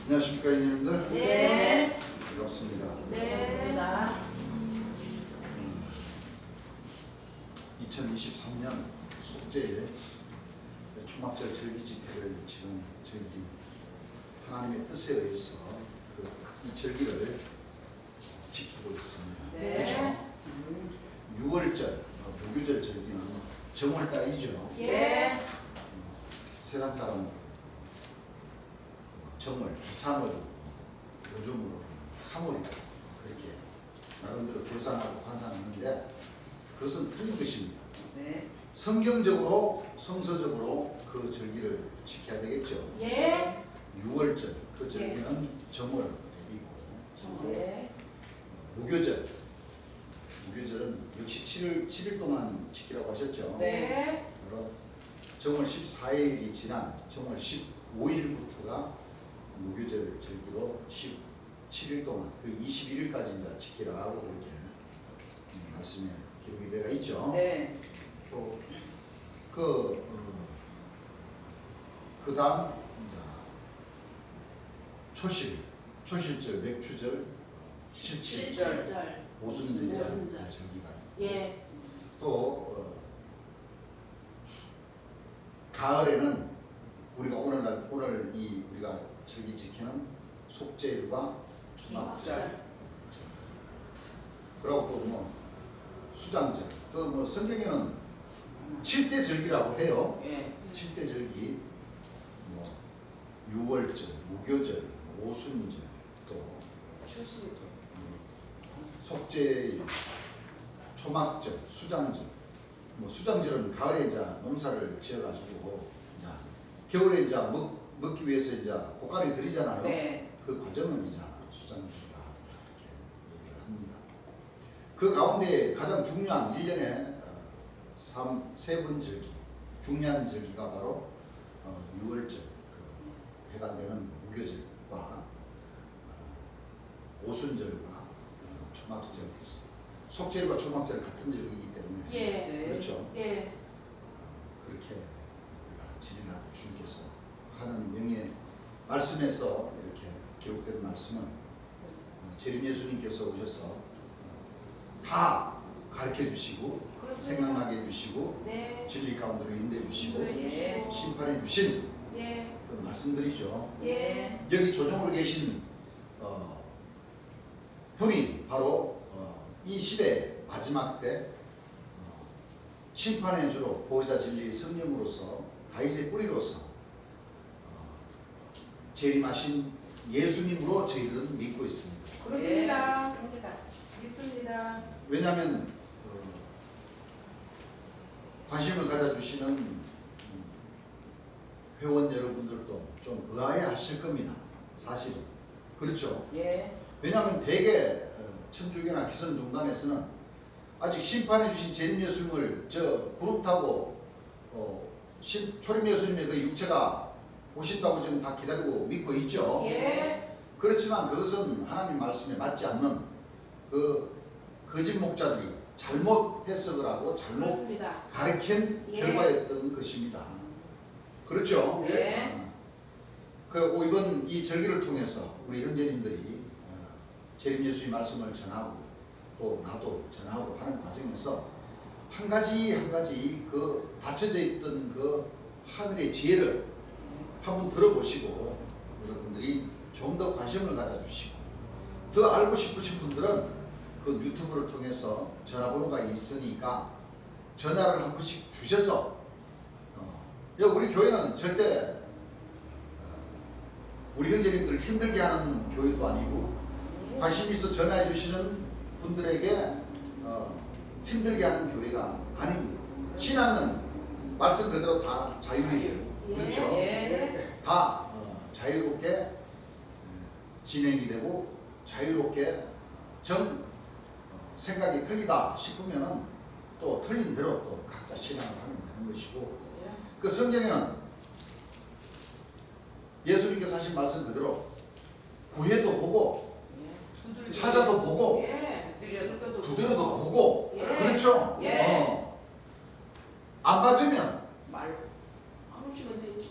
안녕하십니까, 형님들? 네. 반갑습니다. 네. 2023년 속죄일 초막절 절기 집회를 지금 저희들이 하나님의 뜻에 의해서 이 절기를 지키고 있습니다. 네. 그렇죠? 6월절, 무교절 절기는 정월달이죠. 예. 세상 사람은 정월, 2~3월, 요즘으로 3월이다. 그렇게 나름대로 계산하고 환산하는데 그것은 틀린 것입니다. 네. 성경적으로, 성서적으로 그 절기를 지켜야 되겠죠. 예. 6월절, 그 절기는 정월이고, 네. 무교절은 역시 7일 동안 지키라고 하셨죠. 네. 바로 정월 14일이 지난 정월 15일부터가 무교절 절기로 17일 동안 그 21일까지 이제 지키라고 그렇게 말씀에 기록이 되어 있죠. 네. 또 그다음 초실절, 맥추절, 칠칠절, 오순절이라는 절기가 예. 또 가을에는 우리가 오늘 우리가 절기 지키는 속죄일과 초막절, 그리고 또 뭐 수장절, 또 뭐 성경에는 7대 절기라고 해요. 예. 7대 절기, 뭐 6월절, 무교절, 오순절, 또 속죄일, 초막절, 수장절. 뭐 수장절은 가을에 이제 농사를 지어가지고 이제 겨울에 이제 먹기 위해서 이제 곶감이 들이잖아요. 네. 그 과정을 이제 수장절이다 이렇게 얘기를 합니다. 그 가운데 가장 중요한 1년에 세 번 절기, 중요한 절기가 바로 6월절, 해당되는 무교절과 오순절과 초막절, 속죄일과 초막절 같은 절기이기 때문에 예. 그렇죠. 예. 그렇게 진행하고 주님께서 하는 명예 말씀에서 이렇게 기록된 말씀은 재림 예수님께서 오셔서 다 가르쳐 주시고 생각나게 해주시고 네. 진리 가운데로 인도해 주시고 예. 심판해 주신 예. 그런 말씀들이죠. 예. 여기 조정으로 계신 분이 바로 이 시대 마지막 때 심판의 주로 보혜사 진리의 성령으로서 다윗의 뿌리로서 재림하신 예수님으로 저희들은 믿고 있습니다. 그렇습니다. 믿습니다. 왜냐하면 관심을 가져주시는 회원 여러분들도 좀 의아해 하실 겁니다. 사실은. 그렇죠. 예. 왜냐하면 대개 천주교나 기성중단에서는 아직 심판해 주신 재림 예수님을 저 그룹 타고 초림 예수님의 그 육체가 오신다고 지금 다 기다리고 믿고 있죠. 예. 그렇지만 그것은 하나님 말씀에 맞지 않는 그 거짓 목자들이 잘못 해석을 하고 잘못 그렇습니다. 가르친 예. 결과였던 것입니다. 그렇죠? 예. 이번 이 절기를 통해서 우리 형제님들이 재림 예수의 말씀을 전하고 또 나도 전하고 하는 과정에서 한 가지 그 닫혀져 있던 그 하늘의 지혜를 한번 들어보시고 여러분들이 좀 더 관심을 가져주시고 더 알고 싶으신 분들은 그 유튜브를 통해서 전화번호가 있으니까 전화를 한 번씩 주셔서 우리 교회는 절대 우리 형제님들 힘들게 하는 교회도 아니고 관심 있어 전화해 주시는 분들에게 힘들게 하는 교회가 아닙니다. 신앙은 말씀 그대로 다 자유예요. 그렇죠? 예. 다 자유롭게 진행이 되고 자유롭게 생각이 틀리다 싶으면은 또 틀린 대로 또 각자 신앙을 하면 되는 것이고 그 성경에는 예수님께서 하신 말씀 그대로 구해도 보고 찾아도 보고 두드려도 보고 예. 그렇죠? 예. 안 받으면 안 오시면 되지.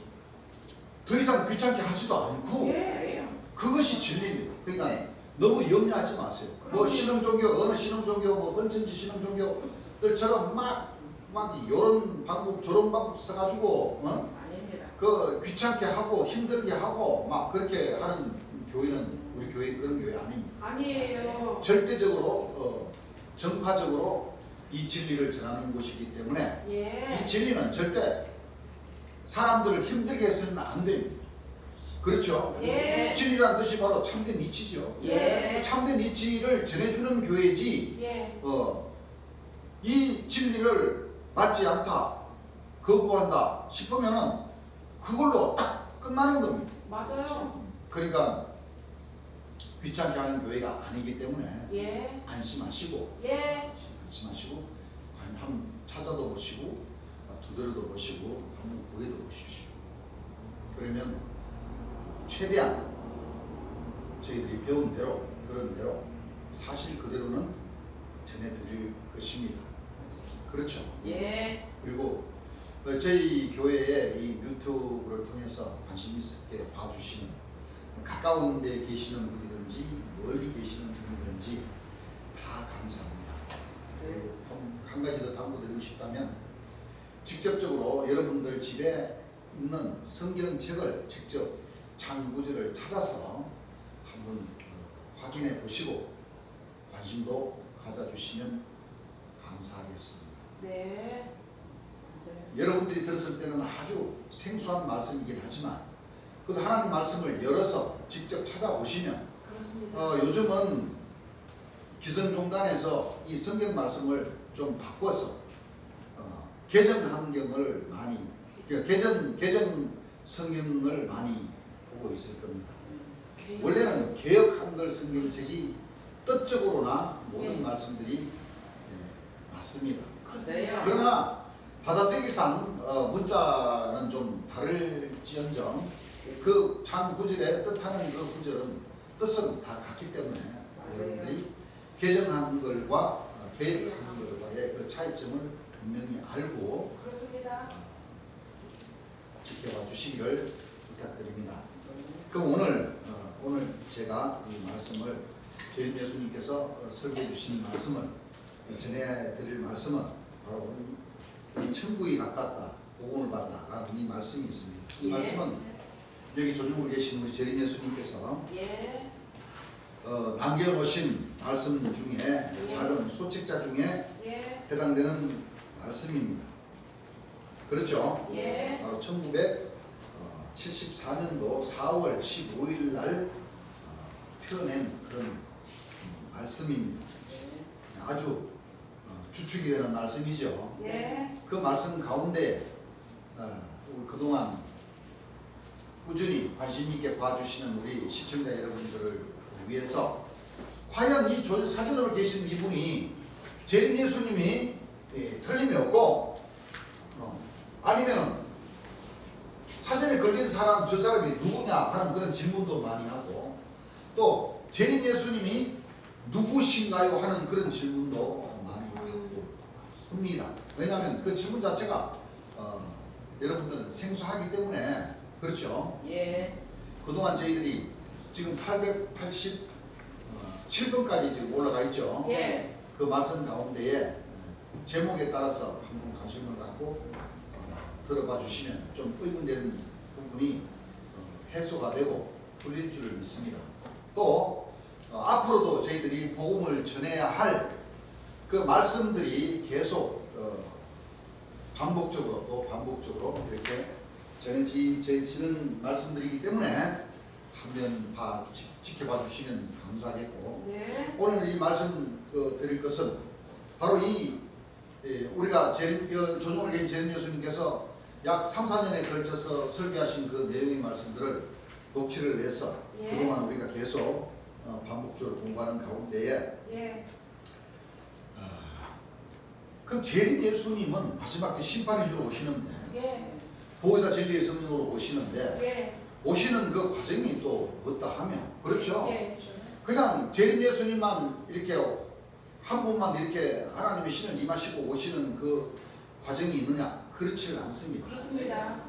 더 이상 귀찮게 하지도 않고 예. 그것이 진리입니다. 그러니까 네. 너무 염려하지 마세요. 뭐 그럼요. 신흥종교 어느 신흥종교 뭐 언천지 신흥종교들처럼 막 이런 방법 저런 방법 써가지고 아닙니다. 그 귀찮게 하고 힘들게 하고 막 그렇게 하는 교회는 우리 교회 그런 교회 아닙니다. 아니에요. 절대적으로 정파적으로 이 진리를 전하는 곳이기 때문에 예. 이 진리는 절대 사람들을 힘들게 해서는 안 됩니다. 그렇죠? 예. 진리라는 뜻이 바로 참된 이치죠. 예. 참된 이치를 전해주는 교회지 예. 이 진리를 맞지 않다, 거부한다 싶으면은 그걸로 딱 끝나는 겁니다. 맞아요. 그러니까 귀찮게 하는 교회가 아니기 때문에 예. 안심하시고 예. 한번 찾아도 보시고 두드려도 보시고 한번 구해도 보십시오. 그러면 최대한 저희들이 배운 대로 들은 대로 사실 그대로는 전해드릴 것입니다. 그렇죠? 예. 그리고 저희 교회의 이 유튜브를 통해서 관심 있게 봐주시는 가까운 데 계시는 분이든지 멀리 계시는 분이든지 다 감사합니다. 그리고 한 가지 더 당부드리고 싶다면 직접적으로 여러분들 집에 있는 성경책을 직접 창구절을 찾아서 한번 확인해 보시고 관심도 가져주시면 감사하겠습니다. 네. 여러분들이 들었을 때는 아주 생소한 말씀이긴 하지만 그래도 하나님 말씀을 열어서 직접 찾아보시면 그렇습니다. 요즘은 기성종단에서 이 성경 말씀을 좀 바꿔서 개정 환경을 많이 개정 성경을 많이 보고 있을 겁니다. 원래는 개역 한글 성경책이 뜻적으로나 모든 말씀들이 맞습니다. 그러세요. 그러나 바다세기상 문자는 좀 다를지언정 그 장 구절에 뜻하는 그 구절은 뜻은 다 같기 때문에 여러분들이 개정 한글과 개역 한글과의 그 차이점을 분명히 알고 그렇습니다. 지켜봐 주시기를 부탁드립니다. 그럼 오늘 제가 이 말씀을 재림 예수님께서 설계해 주신 말씀을 전해드릴 말씀은 바로 이 천국이 가깝다, 복음을 받다라는 이 말씀이 있습니다. 이 예. 말씀은 여기 조중으로 계신 우리 재림 예수님께서 예. 남겨놓으신 말씀 중에 작은 소책자 중에 예. 해당되는 말씀입니다. 그렇죠? 예. 바로 1974년도 4월 15일 날 펴낸 그런 말씀입니다. 아주 주축이 되는 말씀이죠. 예. 그 말씀 가운데 우리 그동안 꾸준히 관심 있게 봐주시는 우리 시청자 여러분들을 위해서 과연 이 사전으로 계신 이분이 재림 예수님이 틀림이 없고 아니면은 사전에 걸린 사람 저 사람이 누구냐 하는 그런 질문도 많이 하고 또 재림 예수님이 누구신가요 하는 그런 질문도 많이 하고 합니다. 왜냐하면 그 질문 자체가 여러분들은 생소하기 때문에 그렇죠. 예. 그동안 저희들이 지금 887번까지 지금 올라가 있죠. 예. 그 말씀 가운데에 제목에 따라서 한번 관심을 갖고 들어봐 주시면 좀 의문되는 부분이 해소가 되고 풀릴 줄을 믿습니다. 또 앞으로도 저희들이 복음을 전해야 할 그 말씀들이 계속 반복적으로 이렇게 전해지는 말씀들이기 때문에 한번 지켜봐 주시면 감사하겠고 네. 오늘 이 말씀 드릴 것은 바로 우리가 조정을 계신 재림 예수님께서 약 3, 4년에 걸쳐서 설교하신 그 내용의 말씀들을 녹취를 해서 예. 그동안 우리가 계속 반복적으로 공부하는 가운데에 예. 그럼 재림 예수님은 마지막 때 심판의 주로 오시는데 예. 보혜사 진리의 성령으로 오시는데 예. 오시는 그 과정이 또 어떠 하면 그렇죠. 예. 그냥 재림 예수님만 이렇게 한 분만 이렇게 하나님의 신을 임하시고 오시는 그 과정이 있느냐? 그렇지 않습니다. 그렇습니다.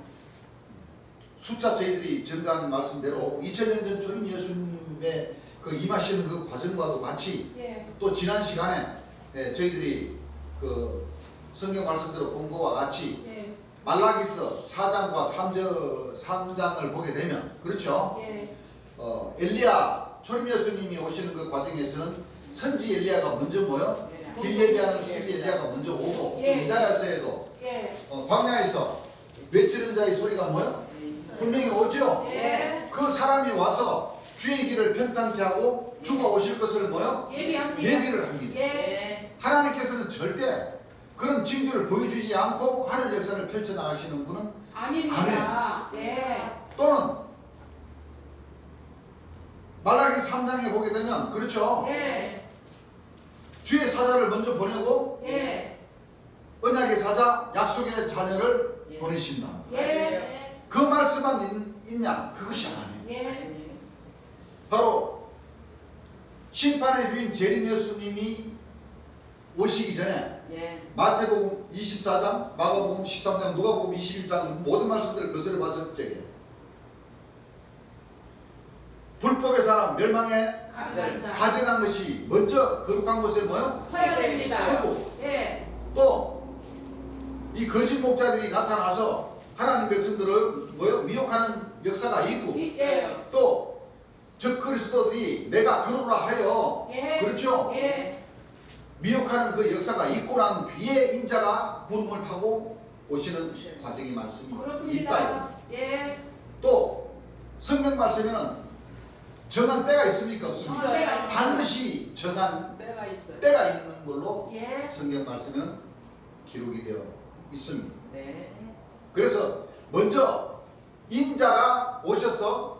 수차 저희들이 증가한 말씀대로 2000년 전 초림 예수님의 그 임하시는 그 과정과도 같이 예. 또 지난 시간에 저희들이 그 성경 말씀대로 본 것과 같이 예. 말라기서 4장과 3장을 보게 되면 그렇죠? 예. 엘리야 초림 예수님이 오시는 그 과정에서는 선지 엘리야가 먼저 뭐요? 길 예비하는 선지 엘리야가 먼저 오고 예. 이사야서에도 예. 광야에서 외치는 자의 소리가 뭐요? 분명히 오죠? 예. 그 사람이 와서 주의 길을 평탄케 하고 주가 오실 것을 뭐요? 예비합니다. 예비를 합니다. 예. 하나님께서는 절대 그런 징조를 보여주지 않고 하늘 역사를 펼쳐나가시는 분은 아닙니다. 예. 또는 말라기 3장에 보게 되면 그렇죠? 예. 주의 사자를 먼저 보내고 예. 언약의 사자, 약속의 자녀를 보내신다. 예. 그 말씀만 있냐? 그것이 아니에요. 예. 바로 심판의 주인 재림 예수님이 오시기 전에 예. 마태복음 24장, 마가복음 13장, 누가복음 21장 모든 말씀들을 거슬러 봤을 적에 불법의 사람 멸망에 가져간 것이 먼저 거룩한 곳에 뭐요? 서야 됩니다. 서고 예. 또 이 거짓 목자들이 나타나서 하나님 백성들을 뭐요? 미혹하는 역사가 있고 있어요. 또 적그리스도들이 내가 그러라 하여 예. 그렇죠? 예. 미혹하는 그 역사가 있고 난 뒤에 인자가 구름을 타고 오시는 과정의 말씀이 있다. 그렇습니다. 예. 또 성경 말씀에는 정한 때가 있습니까? 없습니까? 정한 때가 있어요. 반드시 정한 때가 있어요. 때가 있는 걸로 예. 성경 말씀에는 기록이 되어 있습니다. 네. 그래서 먼저 인자가 오셔서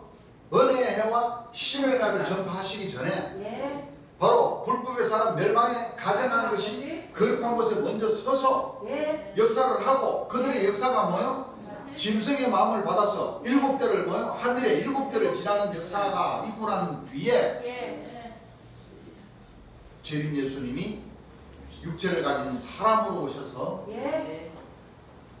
은혜의 해와 신의 날을 전파하시기 전에 예. 바로 불법의 사람 멸망에 가져간 것이 거룩한 곳에 먼저 서서 예. 역사를 하고 그들의 역사가 뭐요? 짐승의 마음을 받아서 7대를 뭐요? 하늘에 7대를 지나는 역사가 있고 난 뒤에 예. 재림 예수님이 육체를 가진 사람으로 오셔서 예.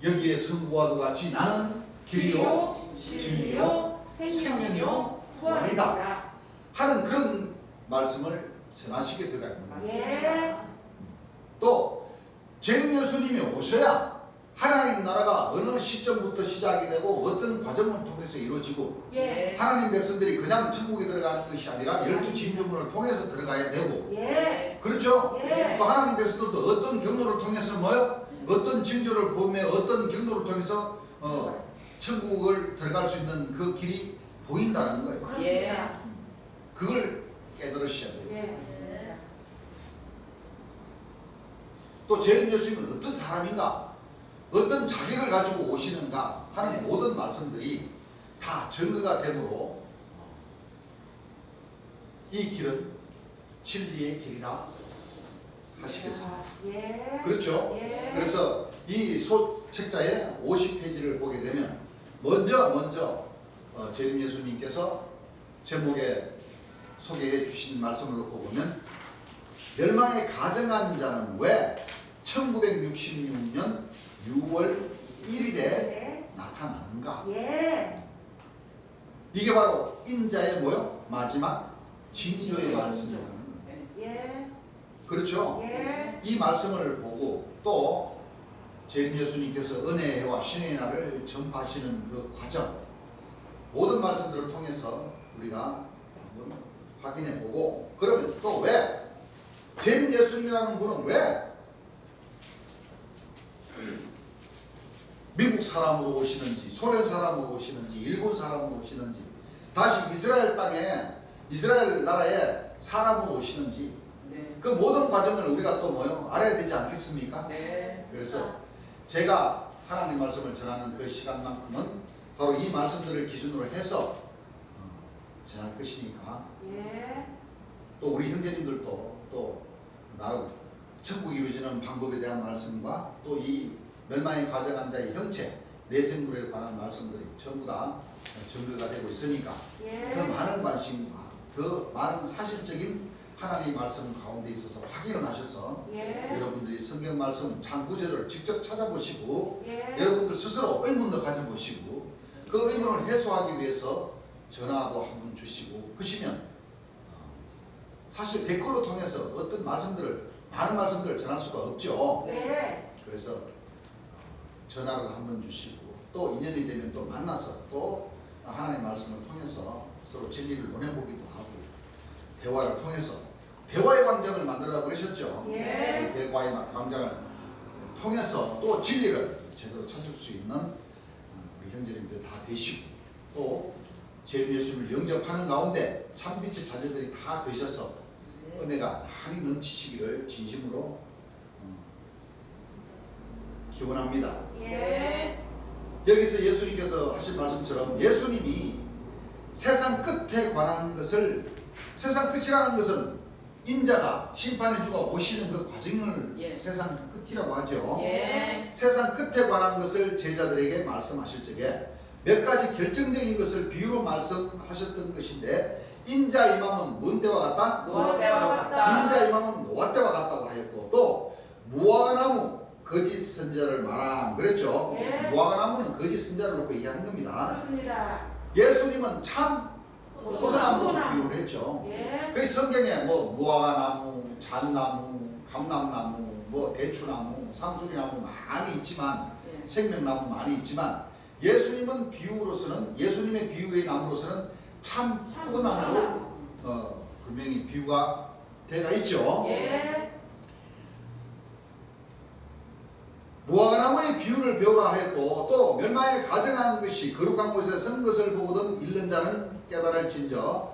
여기에 성부와도 같이 나는 길이요 진리요 생명이요 부활이다 하는 그런 말씀을 선하시게 들어가 있는 것입니다. 예. 또 재림 예수님이 오셔야 하나님 나라가 어느 시점부터 시작이 되고 어떤 과정을 통해서 이루어지고 예. 하나님 백성들이 그냥 천국에 들어가는 것이 아니라 12진주문을 통해서 들어가야 되고 예. 그렇죠? 예. 또 하나님 백성들도 어떤 경로를 통해서 뭐요? 어떤 징조를 보며 어떤 경로를 통해서 천국을 들어갈 수 있는 그 길이 보인다는 거예요. 그렇습니다. 그걸 깨달으셔야 돼요. 예. 또 재림 예수님은 어떤 사람인가? 어떤 자격을 가지고 오시는가 하는 모든 말씀들이 다 증거가 되므로 이 길은 진리의 길이라 하시겠습니다. 예. 그렇죠? 예. 그래서 이 소책자의 50페이지를 보게 되면 먼저 재림 예수님께서 제목에 소개해 주신 말씀을 놓고 보면 멸망에 가정한 자는 왜 1966년 6월 1일에 예. 나타나는가? 예. 이게 바로 인자의 뭐요? 마지막 징조의 말씀이라는 거예요. 예. 그렇죠? 예. 이 말씀을 보고 또 재림 예수님께서 은혜의 해와 신의 날을 전파하시는 그 과정 모든 말씀들을 통해서 우리가 한번 확인해 보고 그러면 또 왜 재림 예수님이라는 분은 왜 미국 사람으로 오시는지 소련 사람으로 오시는지 일본 사람으로 오시는지 다시 이스라엘 땅에 이스라엘 나라에 사람으로 오시는지 네. 그 모든 과정을 우리가 또 뭐요? 알아야 되지 않겠습니까? 네. 그래서 제가 하나님 말씀을 전하는 그 시간만큼은 바로 이 말씀들을 기준으로 해서 전할 것이니까 예. 또 우리 형제님들도 또 나로 천국이 이루어지는 방법에 대한 말씀과 또 이 멸망에 가져간 자의 형체 내생물에 관한 말씀들이 전부 다 증거가 되고 있으니까 예. 더 많은 관심과 더 많은 사실적인 하나님의 말씀 가운데 있어서 확인을 하셔서 예. 여러분들이 성경 말씀 참 구절을 직접 찾아보시고 예. 여러분들 스스로 의문도 가져보시고 그 의문을 해소하기 위해서 전화도 한 번 주시고 하시면 사실 댓글로 통해서 어떤 말씀들을 많은 말씀들을 전할 수가 없죠. 네. 그래서 전화를 한 번 주시고 또 인연이 되면 또 만나서 또 하나님의 말씀을 통해서 서로 진리를 논해보기도 하고 대화를 통해서 대화의 광장을 만들라고 그러셨죠. 예. 대화의 광장을 통해서 또 진리를 제대로 찾을 수 있는 우리 형제님들 다 되시고 또 재림 예수님을 영접하는 가운데 참빛의 자녀들이 다 되셔서 은혜가 많이 넘치시기를 진심으로 기원합니다. 예. 여기서 예수님께서 하신 말씀처럼 예수님이 세상 끝에 관한 것을, 세상 끝이라는 것은 인자가 심판의 주가 오시는 그 과정을 예. 세상 끝이라고 하죠. 예. 세상 끝에 관한 것을 제자들에게 말씀하실 적에 몇 가지 결정적인 것을 비유로 말씀하셨던 것인데, 인자 임함은 뭔 때와 같다? 노아 때와 같다. 인자 임함은 노아 때와 같다고 하였고, 또 무화과나무 거짓 선자를 말함 그랬죠. 예. 무화과나무는 거짓 선자를 놓고 얘기하는 겁니다. 그렇습니다. 예수님은 참 포도나무 포도나무. 비유를 했죠. 예. 그 성경에 뭐 무화과나무, 잣나무, 감람나무, 뭐 대추나무, 상수리나무 많이 있지만, 예. 생명나무 많이 있지만, 예수님은 비유로서는, 예수님의 비유의 나무로서는 참 포도나무로 분명히 비유가 되어 있죠. 예. 무화과나무의 비유를 배우라 하였고, 또 멸망에 가정한 것이 거룩한 곳에 선 것을 보거든 잃는 자는 깨달을진저,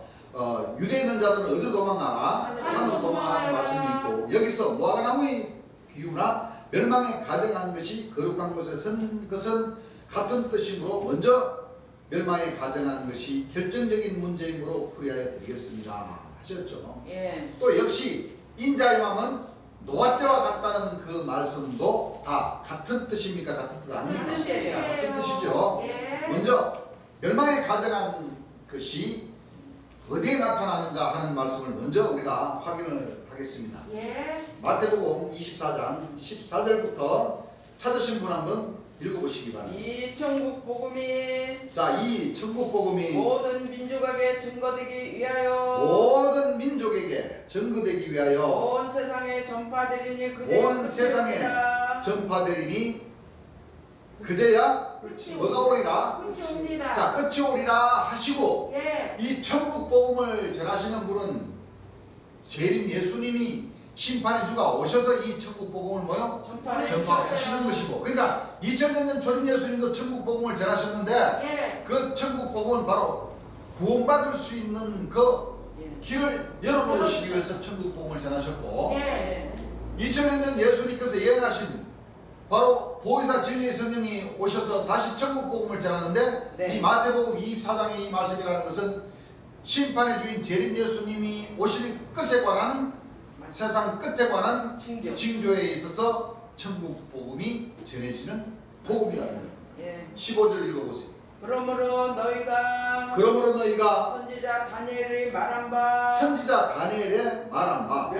유대에 있는 자들은 어디로 도망가나? 산으로 도망가라는 말씀이 있고, 여기서 무화과나무의 비유나 멸망에 가정한 것이 거룩한 곳에 선 것은 같은 뜻이므로 먼저 멸망에 가정한 것이 결정적인 문제이므로 풀어야 되겠습니다 하셨죠. 예. 또 역시 인자의 마음은 노아 때와 같다는 그 말씀도 다 같은 뜻입니까? 같은 뜻 아닙니까? 같은 뜻이에요. 같은 뜻이죠. 예. 먼저 멸망에 가져간 것이 어디에 나타나는가 하는 말씀을 먼저 우리가 확인을 하겠습니다. 예. 마태복음 24장 14절부터 찾으신 분 한번 읽어보시기 바랍니다. 이 천국 복음이 자, 이 천국 복음이 모든 민족에게 증거되기 위하여 모든 민족에게 증거되기 위하여 온 세상에 전파되리니 그제 온 세상에 전파되리니 그제야 뭐가 오리라? 끝이 옵니다. 자, 끝이 오리라 하시고, 예. 이 천국 복음을 전하시는 분은 재림 예수님이 심판의 주가 오셔서 이 천국 복음을 뭐요? 전파하시는 것이고, 그러니까 2000년 전 초림 예수님도 천국 복음을 전하셨는데 예. 그 천국 복음은 바로 구원받을 수 있는 그 예. 길을 열어놓으시기 위해서 천국 복음을 전하셨고, 예. 2000년 전 예수님께서 예언하신 바로 보혜사 진리의 성령이 오셔서 다시 천국 복음을 전하는데, 네. 이 마태복음 24장의 이 말씀이라는 것은 심판의 주인 재림 예수님이 오실 끝에 관한, 세상 끝에 관한 징조. 징조에 있어서 천국 복음이 전해지는 복음이라는 거예요. 예. 15절 읽어보세요. 그러므로 너희가 선지자 다니엘이 말한 바 선지자 다니엘의 말한 바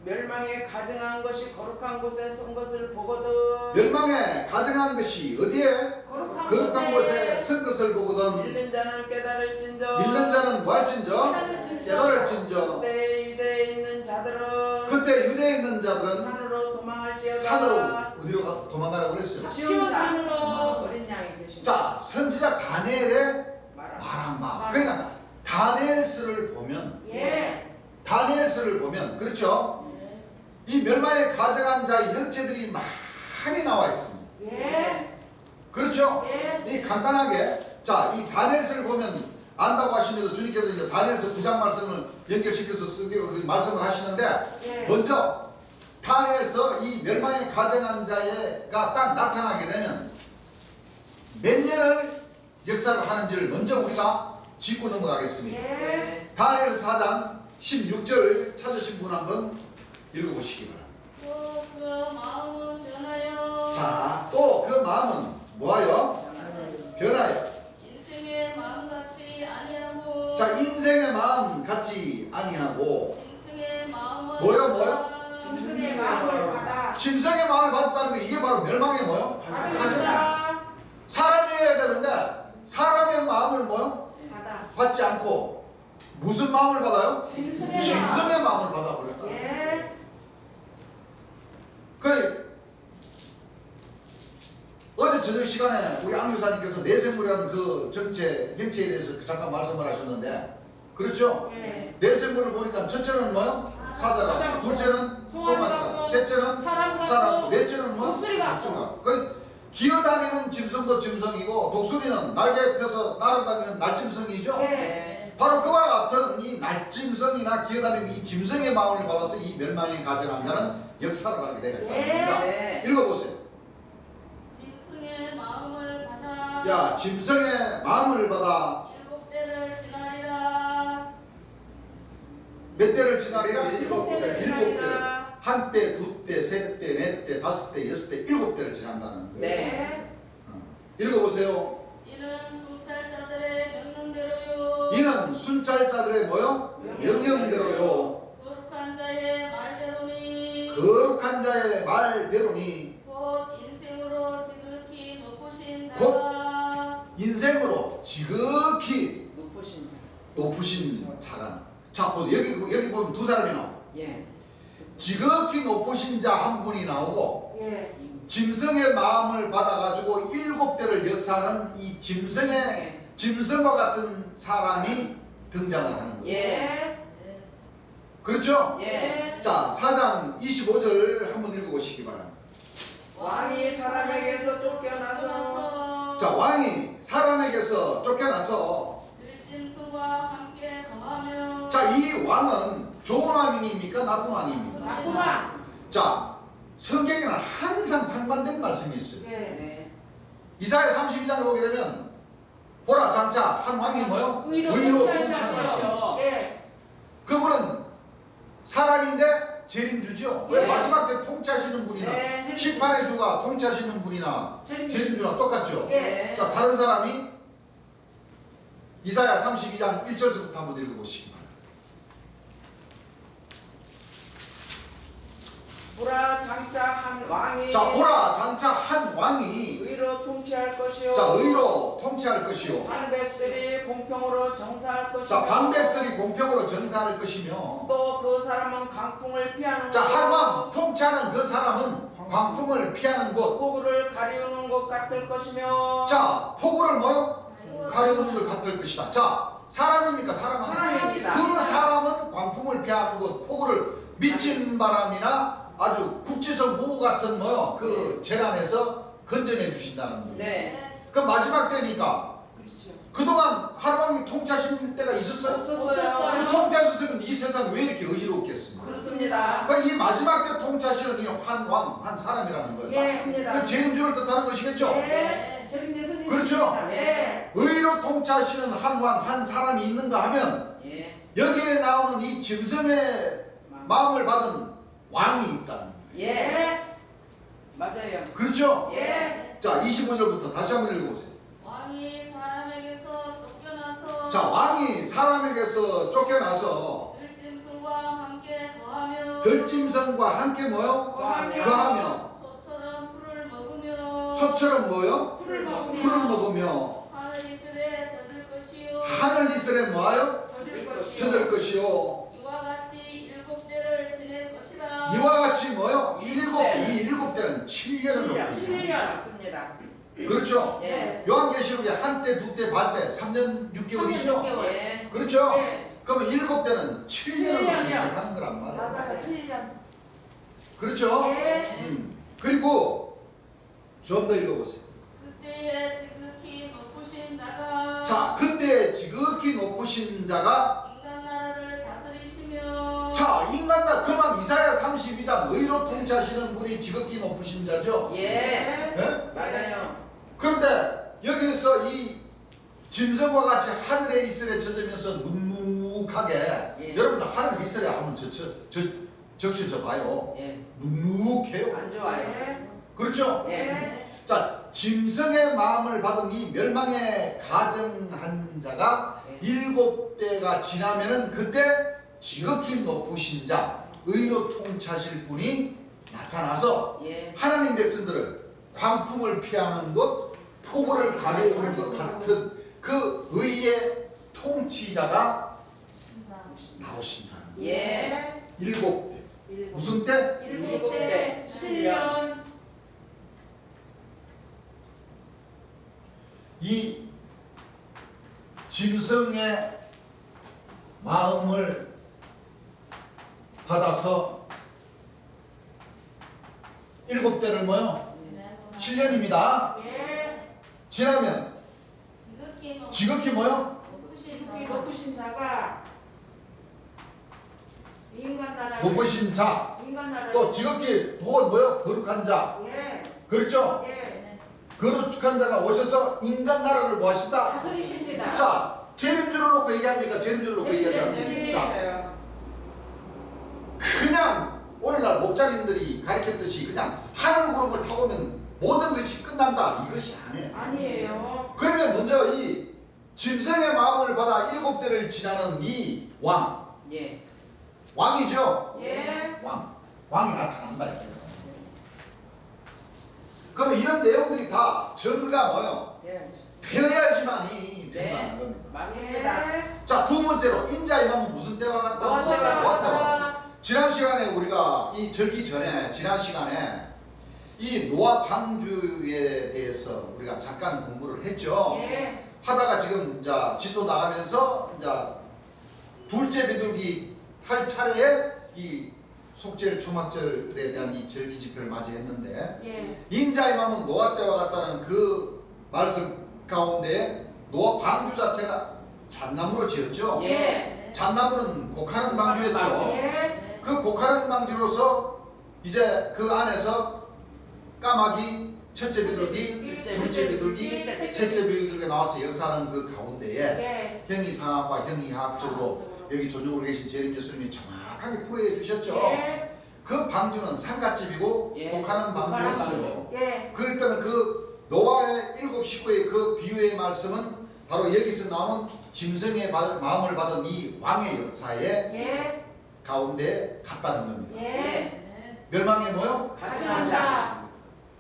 멸망에 가증한 것이 거룩한 곳에 선 것을 보거든 멸망에 가정한 것이 어디에? 거룩한 곳에 선 것을 보거든 잃는 자는 깨달을진저 잃는 자는 뭐 할진저? 깨달을진저. 그때 유대에 있는 자들은 그때 유대에 있는 자들은 산으로 도망할지어다 산으로 어디로 도망가라고 그랬어요? 시온산으로 어린 양이 계십니다. 자, 선지자 다니엘의 말한 말한 바. 그러니까 다니엘서를 보면, 예. 다니엘서를 보면, 그렇죠? 이 멸망에 가져간 자의 형체들이 많이 나와 있습니다. 예. 그렇죠? 예. 이 간단하게, 자, 이 다니엘서를 보면 안다고 하시면서 주님께서 이제 다니엘서 9장 말씀을 연결시켜서 말씀을 하시는데, 예. 먼저 다니엘서 이 멸망에 가정한 자가 딱 나타나게 되면 몇 년을 역사를 하는지를 먼저 우리가 짚고 넘어가겠습니다. 예. 다니엘서 4장 16절 찾으신 분 한번 읽어보시기 바랍니다. 또 그 마음은 변하여 자, 또 그 마음은 뭐하여? 변하여. 인생의 마음 같지 아니하고 자, 인생의 마음 같지 아니하고 짐승의 마음을 뭐요? 받아 짐승의 마음을 받아 짐승의 마음을 받았다는 거, 이게 바로 멸망의 뭐요? 가정. 가져다 사람이어야 되는데 짐승의 마음을 뭐요? 받아. 받지 않고 무슨 마음을 받아요? 짐승의 마음. 짐승의 마음을 받아버렸다. 예. 그 어제 저녁 시간에 우리 안 교사님께서 내생물이라는 그 정체 형체에 대해서 잠깐 말씀을 하셨는데, 그렇죠? 예. 내생물을 보니까 첫째는 뭐요? 사자가, 둘째는 소마니까, 셋째는 사람 사람, 넷째는 뭐? 독수리가. 그 기어다니는 짐승도 짐승이고 독수리는 날개 펴서 날아다니는 날짐승이죠. 예. 바로 그와 같은 이 날짐승이나 기어다니는 이 짐승의 마음을 받아서 이 멸망에 가져간 자는 역사를 하게 되가 있답니다. 네. 읽어보세요. 짐승의 마음을 받아 야, 짐승의 마음을 받아 일곱 대를 지나리라. 몇 대를 지나리라? 일곱 대를 지나리라. 한 대, 두 대, 세 대, 네 대, 다섯 대, 여섯 대, 일곱 대를 지난다는 거예요. 네. 읽어보세요. 이는 순찰자들의 명령대로요. 이는 순찰자들의 뭐요? 명령대로요. 거룩한 자의 말대로니 거룩한 자의 말대로니 곧 인생으로 지극히 높으신 자가 인생으로 지극히 높으신 자. 높으신 자가. 자, 보세요. 여기 보면 두 사람이 나와. 예. 지극히 높으신 자 한 분이 나오고, 예. 짐승의 마음을 받아가지고 일곱 대를 역사하는 이 짐승과 같은 사람이 등장을 하는 거예요. 예. 그렇죠? 예. 자, 4장 25절 한번 읽어보시기 바랍니다. 왕이 사람에게서 쫓겨나서 자, 왕이 사람에게서 쫓겨나서, 들짐승과 함께 거하며 자, 이 왕은 좋은 왕입니까? 나쁜 왕입니까? 나쁘다. 자, 성경에는 항상 상반된 말씀이 있어요. 예. 네. 이사야 32장을 보게 되면 보라, 장차 한 왕이 뭐요? 의로 통치하는 통치하시오. 왕이. 예. 그분은 사람인데 재림주죠. 왜 예. 마지막 때 통치하시는 분이나 네. 심판의 주가 통치하시는 분이나 재림주나 똑같죠. 예. 자, 다른 사람이 이사야 32장 1절부터 한번 읽어보시기 바랍니다. 보라 장차 한 왕이 자, 보라, 장차 한 왕이 의로 통치할 것이요. 자, 의로 통치할 것이요. 방백들이 공평으로 정사할 것이요. 자, 방백들이 공평으로 전사할 것이며, 또 그 사람은 강풍을 피하는 자, 곳, 한왕 통치하는 그 사람은 광풍을 피하는 곳. 폭우를 가리우는 것 같을 것이며. 자, 폭우를 뭐요? 가려우는 것 같을 것이다. 자, 사람입니까? 사람 아닙니까? 사람입니다. 그 사람은 광풍을 피하는 곳, 폭우를 미친 바람이나 아주 국지성 보호 같은 뭐요? 그 재난에서 건져내 주신다는 거예요. 네. 그 마지막 때니까 그렇죠. 그동안 하루왕이 통치하신 때가 있었어요? 없었어요. 그 통치하셨으면 이 세상이 왜 이렇게 의지롭겠습니까? 그렇습니다. 그러니까 이 마지막 때 통치하시는 이 한 왕, 한 사람이라는 거예요. 예. 맞습니다. 그 재림주를 뜻하는 것이겠죠? 예. 저는 예수님. 그렇죠? 예. 의로 통치하시는 한 왕, 한 사람이 있는가 하면 예. 여기에 나오는 이 짐승의 마음을 받은 왕이 있다는 거예요. 예. 예. 맞아요. 그렇죠? 예. 자, 25절부터 다시 한번 읽어보세요. 왕이 사람에게서 쫓겨나서 자, 왕이 사람에게서 쫓겨나서 들짐승과 함께 거하며 들짐승과 함께 뭐요? 거하며 거하며 소처럼 풀을 먹으며 소처럼 뭐요? 풀을 먹으며 풀을 먹으며 하늘 이슬에 젖을 것이요 하늘 이슬에 뭐하여? 젖을 것이요. 젖을 것이요. 이와 같이 일곱 대를 지낼 것이라. 이와 같이 뭐요? 이 일곱 대는 7년을 놓고 있어요. 7년. 맞습니다. 그렇죠? 예. 요한계시록에 한때, 두때, 반때, 3년 6개월이죠? 3년 6개월. 예. 그렇죠? 예. 그러면 일곱 대는 7년을 놓고 7년이요. 얘기하는 거란 말이에요. 맞아요. 7년. 그렇죠? 예. 그리고 좀 더 읽어보세요. 그때에 지극히 높으신 자가 자, 그때 지극히 높으신 자가 인간 나라를 다스리시며 자, 인간나 그만 이사야 32장 의로 통치하시는 분이 지극히 높으신 자죠. 예. 예? 맞아요. 그런데 여기서 이 짐승과 같이 하늘의 이슬에 젖으면서 눅눅하게 예. 여러분들 하늘 이슬에 한번 적셔져 봐요. 예. 눅눅해요. 안 좋아요. 예. 그렇죠? 예. 자, 짐승의 마음을 받은 이 멸망에 가정한 자가 예. 일곱 대가 지나면은 그때 지극히 높으신 자, 의로 통치하실 분이 나타나서 예. 하나님 백성들을 광풍을 피하는 것, 폭우를 가려우는 것 같은 그 의의 통치자가 나오신다는 거예요. 예. 7대. 무슨 때? 7대 7년. 이 짐승의 마음을 받아서 7대를 뭐요? 7년입니다. 예. 지나면 지극히 뭐요? 지극히 높으신 자가 인간 나라 높으신 자, 인간 나라 또 지극히 혹은 뭐요? 거룩한 자. 예. 그렇죠? 예. 거룩한 자가 오셔서 인간 나라를 뭐 하신다? 다스리십니다. 자, 재림주를 놓고 얘기합니까? 재림주를 놓고 얘기하지 않습니까? 자, 자. 그냥 오늘날 목자님들이 가르쳤듯이 그냥 하늘 구름을 타고 오면 모든 것이 끝난다. 이것이 아니에요. 아니에요. 그러면 먼저 이 짐승의 마음을 받아 7대를 지나는 이 왕, 예. 왕이죠? 예. 왕이 나타난다. 이거예요. 그러면 이런 내용들이 다 전거가 뭐요? 예. 되어야지만이 네. 된다는 겁니다. 맞습니다. 예. 자, 두 번째로 인자의 마음은 무슨 때와 같다? 노아 때와 같다. 지난 시간에 우리가 이 절기 전에 지난 시간에 이 노아 방주에 대해서 우리가 잠깐 공부를 했죠. 예. 하다가 지금 이제 진도 나가면서 이제 둘째 비둘기 할 차례에 이 속죄일 초막절에 대한 이 절기 집회를 맞이했는데 예. 인자의 마음은 노아 때와 같다는 그 말씀 가운데 노아 방주 자체가 잣나무로 지었죠. 예. 잣나무는 곡하는 방주였죠. 예. 그 곡하는 방주로서 이제 그 안에서 까마귀, 첫째 비둘기, 둘째 비둘기, 셋째 비둘기가 나와서 역사하는 그 가운데에 예. 형이 상학과 형이 하학적으로 여기 전용으로 계신 재림 예수님이 정확하게 풀어해 주셨죠. 예. 그 방주는 상갓집이고 예. 곡하는 방주였어요. 예. 그렇기 때문에 그 노아의 7 식구의 그 비유의 말씀은 바로 여기서 나오는 짐승의 마음을 받은 이 왕의 역사에 예. 가운데 갔다는 겁니다. 예. 멸망의 뭐요? 가증한 자.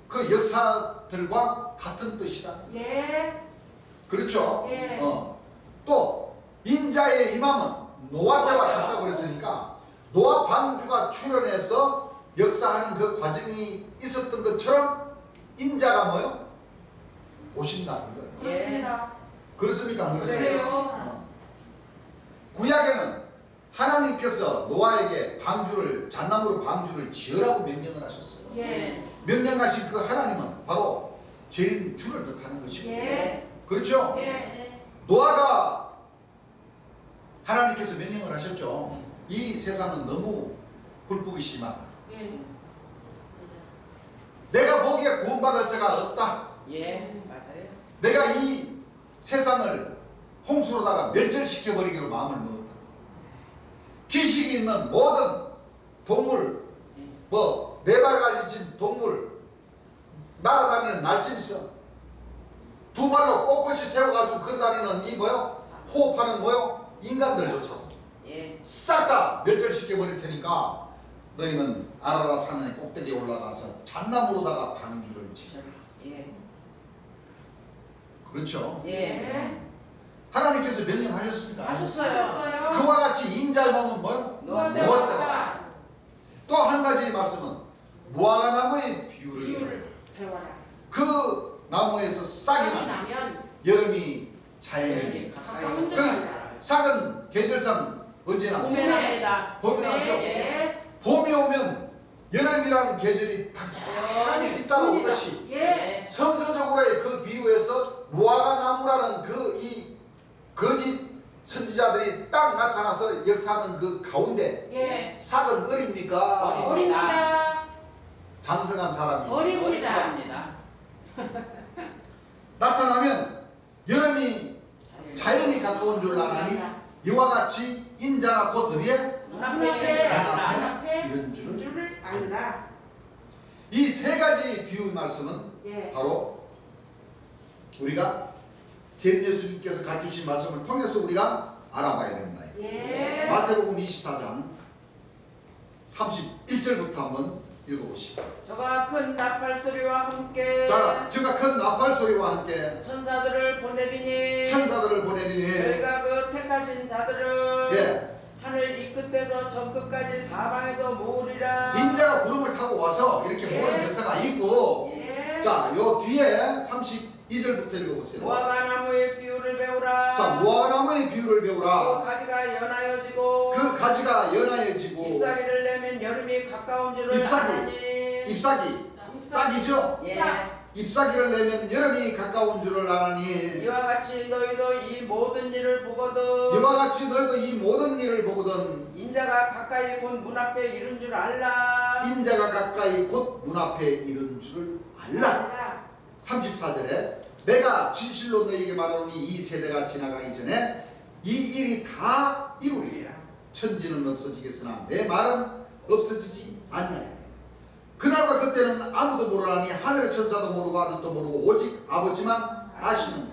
그 역사들과 같은 뜻이다. 예. 그렇죠? 예. 또 인자의 임함은 노아 때와 같다고 그랬으니까 노아 방주가 출현해서 역사하는 그 과정이 있었던 것처럼 인자가 뭐요? 오신다는 거예요. 그렇습니다. 그렇습니까? 안 그렇습니까? 그래요. 구약에는 하나님께서 노아에게 방주를 잣나무로 방주를 지으라고 명령을 하셨어요. 예. 명령하신 그 하나님은 바로 재림주를 뜻하는 것이고, 예. 그렇죠? 예. 노아가 하나님께서 명령을 하셨죠. 이 세상은 너무 불법이 심하다. 예. 내가 보기에 구원받을 자가 없다. 예. 맞아요. 내가 이 세상을 홍수로다가 멸절시켜버리기로 마음을 먹었다. 기식이 있는 모든 동물, 네 발 갈리친 동물, 날아다니는 날짐승, 두 발로 꼿꼿이 세워가지고 걸어다니는 이 뭐요? 호흡하는 뭐요? 인간들조차 예. 싹 다 멸절시켜버릴 테니까 너희는 아라라 산의 꼭대기에 올라가서 잣나무로다가 방주를 지어라. 예. 그렇죠? 예. 하나님께서 명령하셨습니다. 하셨어요. 그와 같이 인자의 마음은 뭐요? 노아 때와 또 한 가지 말씀은 무화과나무의 비유를 비유를 배워라. 그 나무에서 싹이 싹이 나면 나면 여름이 자연이 예. 가까운 데 그 가라. 싹은 계절상 언제나 봄에 납니다. 봄에 나죠. 예. 봄이 오면 여름이라는 계절이 당연히 뒤따라오듯이 예. 성서적으로의 그 비유에서 무화과나무라는 그 이 거짓 선지자들이 딱 나타나서 역사하는 그 가운데 예. 싹은 어립니까? 어립니다. 장성한 사람이 어립니다. 나타나면 여름이 자연이 가까운 줄 아나니 이와 같이 인자가 곧 어디에? 눈앞에 눈앞에 이런 줄을 줄을 알라. 이 세 가지 비유의 말씀은 예. 바로 우리가 재림 예수님께서 가르치신 말씀을 통해서 우리가 알아봐야 된다. 예. 마태복음 24장 31절부터 한번 읽어보시고. 저가 큰 나팔 소리와 함께 자, 저가 큰 나팔 소리와 함께 천사들을 보내리니 천사들을 보내리니 저희가 그 택하신 자들을 예, 하늘 이 끝에서 저 끝까지 사방에서 모으리라. 인자가 구름을 타고 와서 이렇게 모는 역사가 있고, 예. 자, 요 뒤에 32절부터 읽어보세요. 무화과 나무의 비유를 배우라. 자, 무화과나무의 비유를 그 배우라. 가지가 연하여지고 그 가지가 연하여지고 잎사귀를 내면 여름이 가까운 줄을 잎사귀. 아나니. 잎사귀, 싹이죠? 예. 잎사귀를 내면 여름이 가까운 줄을 아나니 이와 같이 너희도 이 모든 일을 보거든 이와 같이 너희도 이 모든 일을 보거든 인자가 가까이 곧 문 앞에 이른 줄 알라. 인자가 가까이 곧 문 앞에 이른 줄을 알라. 34절에 내가 진실로 너희에게 말하노니 이 세대가 지나가기 전에 이 일이 다 이루리라. 천지는 없어지겠으나 내 말은 없어지지 아니하리라. 그날과 그때는 아무도 모르나니 하늘의 천사도 모르고 아들도 모르고 오직 아버지만 아시느니라.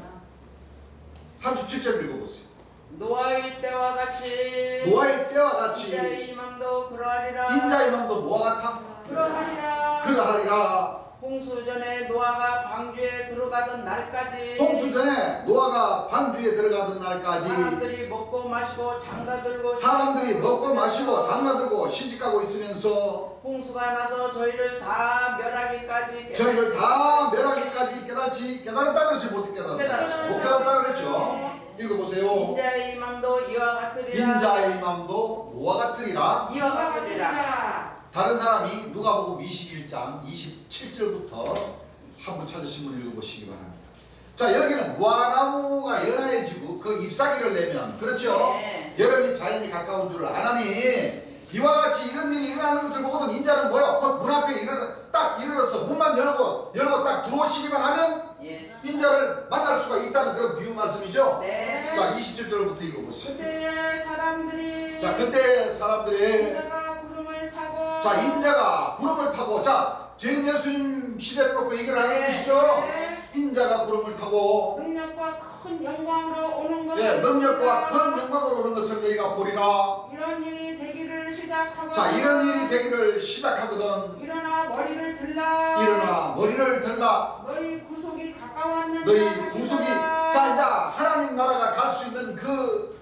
37절 읽어보세요. 노아의 때와 같이 노아의 때와 같이 인자의 이맘도 그러하리라. 인자의 맘도 뭐와 같아? 그러하리라. 그러하리라. 홍수 전에 노아가 방주에 들어가던 날까지 홍수 전에 노아가 방주에 들어가던 날까지 사람들이 먹고 마시고 장가들고 사람들이 먹고 마시고 장가들고 시집가고 있으면서 홍수가 나서 저희를 다 멸하기까지 저희를 다 멸하기까지 깨달았다 그랬어요? 못 깨달았어요. 깨달았다 그랬죠? 읽어보세요. 인자의 이맘도 이와 같으리라. 인자의 맘도 뭐와 같으리라. 이와 같으리라. 다른 사람이 누가복음 21장 27절부터 한번 찾으신 분 읽어보시기 바랍니다. 자, 여기는 무화과나무가 연하여지고 그 잎사귀를 내면, 그렇죠? 네. 여름이 자연이 가까운 줄을 아나니 이와 같이 이런 일이 일어나는 것을 보거든 인자는 뭐야? 곧 문 앞에 딱 이르러서 문만 열고 딱 들어오시기만 하면 예. 인자를 만날 수가 있다는 그런 비유 말씀이죠? 네. 자, 27절부터 읽어보세요. 그때 사람들이 자, 그때 사람들이 인자가 구름을 타고 자, 인자가 구름을 타고, 자, 죄인 예수님 시대를 놓고 얘기를 하는 것이죠. 네. 인자가 구름을 타고 능력과 큰 영광으로 오는 것을 예, 능력과 큰 영광으로 오는 것을 너희가 보리라. 이런 일이 되기를 시작하고 자, 이런 일이 되기를 시작하거든. 일어나 머리를 들라 일어나 머리를 들라. 너희 구속이 가까웠느니라 너희 구속이, 자, 이제 하나님 나라가 갈 수 있는 그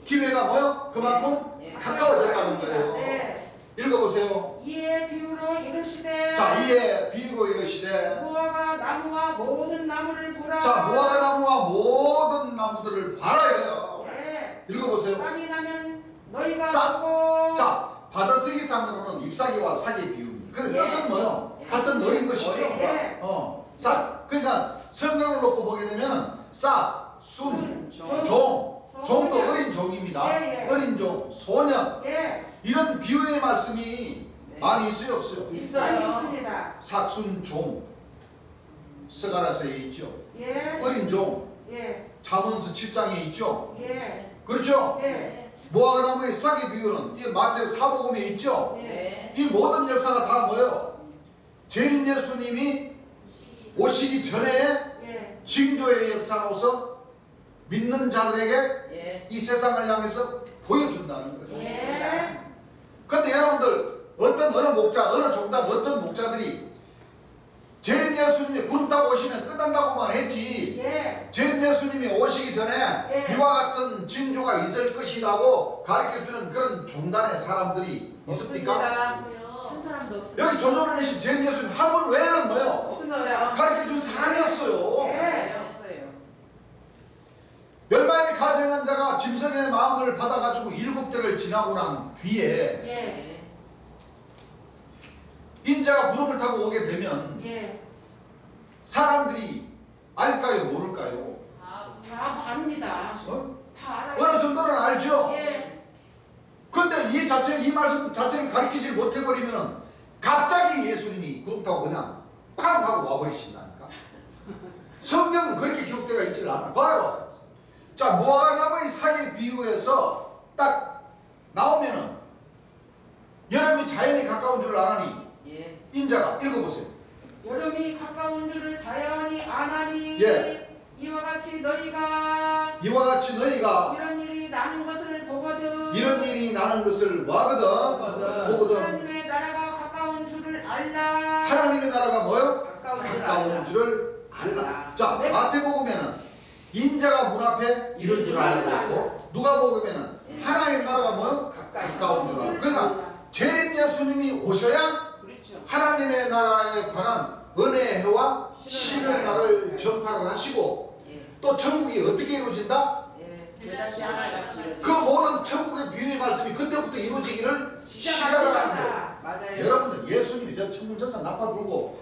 기회가 뭐요? 그만큼 예. 가까워졌다는 거예요. 네. 읽어보세요. 이에 비유로 이르시되 자, 이에 비유로 이르시되 무화과 나무와 모든 나무를 보라 자, 무화과나무와 모든 나무들을 봐라요. 네. 읽어보세요. 싹이 나면 너희가 싹. 보고 자, 받아쓰기상으로는 잎사귀와 사귀의 비유입니다. 그 예. 뜻은 뭐요? 예. 같은 어린 것이죠. 예. 싹. 그러니까 성경을 놓고 보게 되면 싹, 순, 종. 종도 어린 종입니다. 예, 예. 어린 종, 소년. 예 이런 비유의 말씀이 많이 있어요, 없어요? 있어요. 있습니다 삭순 종, 스가랴서에 있죠. 예 어린 종, 예 잠언서 7장에 있죠. 예 그렇죠? 예 무화과나무의 싹의 비유는 이 마태복 사복음에 있죠. 네. 이 모든 역사가 다 뭐예요? 죄인 예수님이 오시기 전에 예 징조의 역사로서 믿는 자들에게 예. 이 세상을 향해서 보여준다는 거예요. 예. 그런데 여러분들 어느 목자, 어느 종당 어떤 목자들이 죄인 예수님이 구름 타고 오시면 끝난다고만 했지 예. 죄인 예수님이 오시기 전에 예. 이와 같은 징조가 있을 것이라고 가르쳐주는 그런 종단의 사람들이 있습니까? 한 사람도 없어요. 여기 조선을 계신 죄인 예수님 한 분 외에는 뭐요? 없어요. 가르쳐준 사람이 없어요. 예. 없어요. 멸망의 가증한 자가 짐승의 마음을 받아가지고 7대를 지나고 난 뒤에 예. 인자가 구름을 타고 오게 되면 예. 사람들이 알까요? 모를까요? 다 압니다. 어? 다 알아요. 어느 정도는 알죠? 예. 그런데 이 말씀 자체를 가르치지 못해버리면 갑자기 예수님이 구름 타고 그냥 쾅 하고 와버리신다니까. 성경은 그렇게 기록되어 있지를 않아. 봐요. 자, 무화과나무의 사이의 비유에서 딱 나오면은 여름이 자연이 가까운 줄 아나니 예. 인자가 읽어보세요. 여름이 가까운 줄을 자연히 아나니 예. 이와 같이 너희가 이와 같이 너희가 이런 일이 나는 것을 보거든 이런 일이 나는 것을 뭐하거든? 보거든. 하나님의 나라가 가까운 하나님의 나라가 뭐요? 가까운 줄 줄을 알라. 자, 네. 마태복음에는 인자가 문 앞에 이런 줄 알라 그랬고, 누가복음에는 하나님 나라가 뭐요? 가까운 줄 알라. 그러니까 재림 예수님이 오셔야 그렇죠. 하나님의 나라에 관한 은혜와 신의 날을 전파를 하시고, 예. 또 천국이 어떻게 이루어진다? 예. 그다시 하나같이 그 모든 천국의 비유의 말씀이 그때부터 이루어지기를 시작을 하는 거예요. 맞아요. 여러분들, 예수님이 저 천문전사 나팔 불고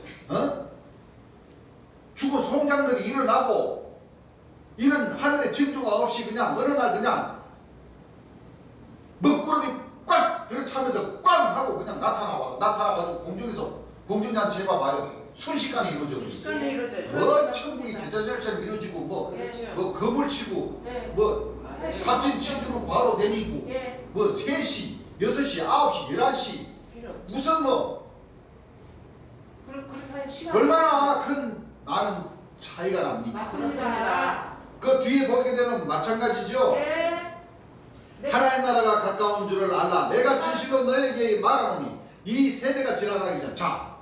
죽은 송장들이 일어나고 이런 하늘의 징조가 없이 그냥 어느 날 그냥 먹구름이 꽉 들어차면서 꽝 하고 그냥 나타나가지고 공중에서 공중잔치 해봐봐요. 순식간에 이루어져 시간이 버리죠. 이루어져요. 뭐 천국이 대자절처럼 이루어지고 뭐 그렇죠. 금을 치고 네. 뭐 맞아요. 값진 진주로 과로 내미고 예. 뭐 3시, 6시, 9시, 11시 필요 없죠. 무슨 뭐 그렇게 한 시간. 얼마나 큰 많은 차이가 납니까? 맞습니다. 그 뒤에 보게 되면 마찬가지죠. 예. 네. 하나님 나라가 가까운 줄을 알라. 내가 진실로 너에게 말하노니 이 세대가 지나가기 전. 자,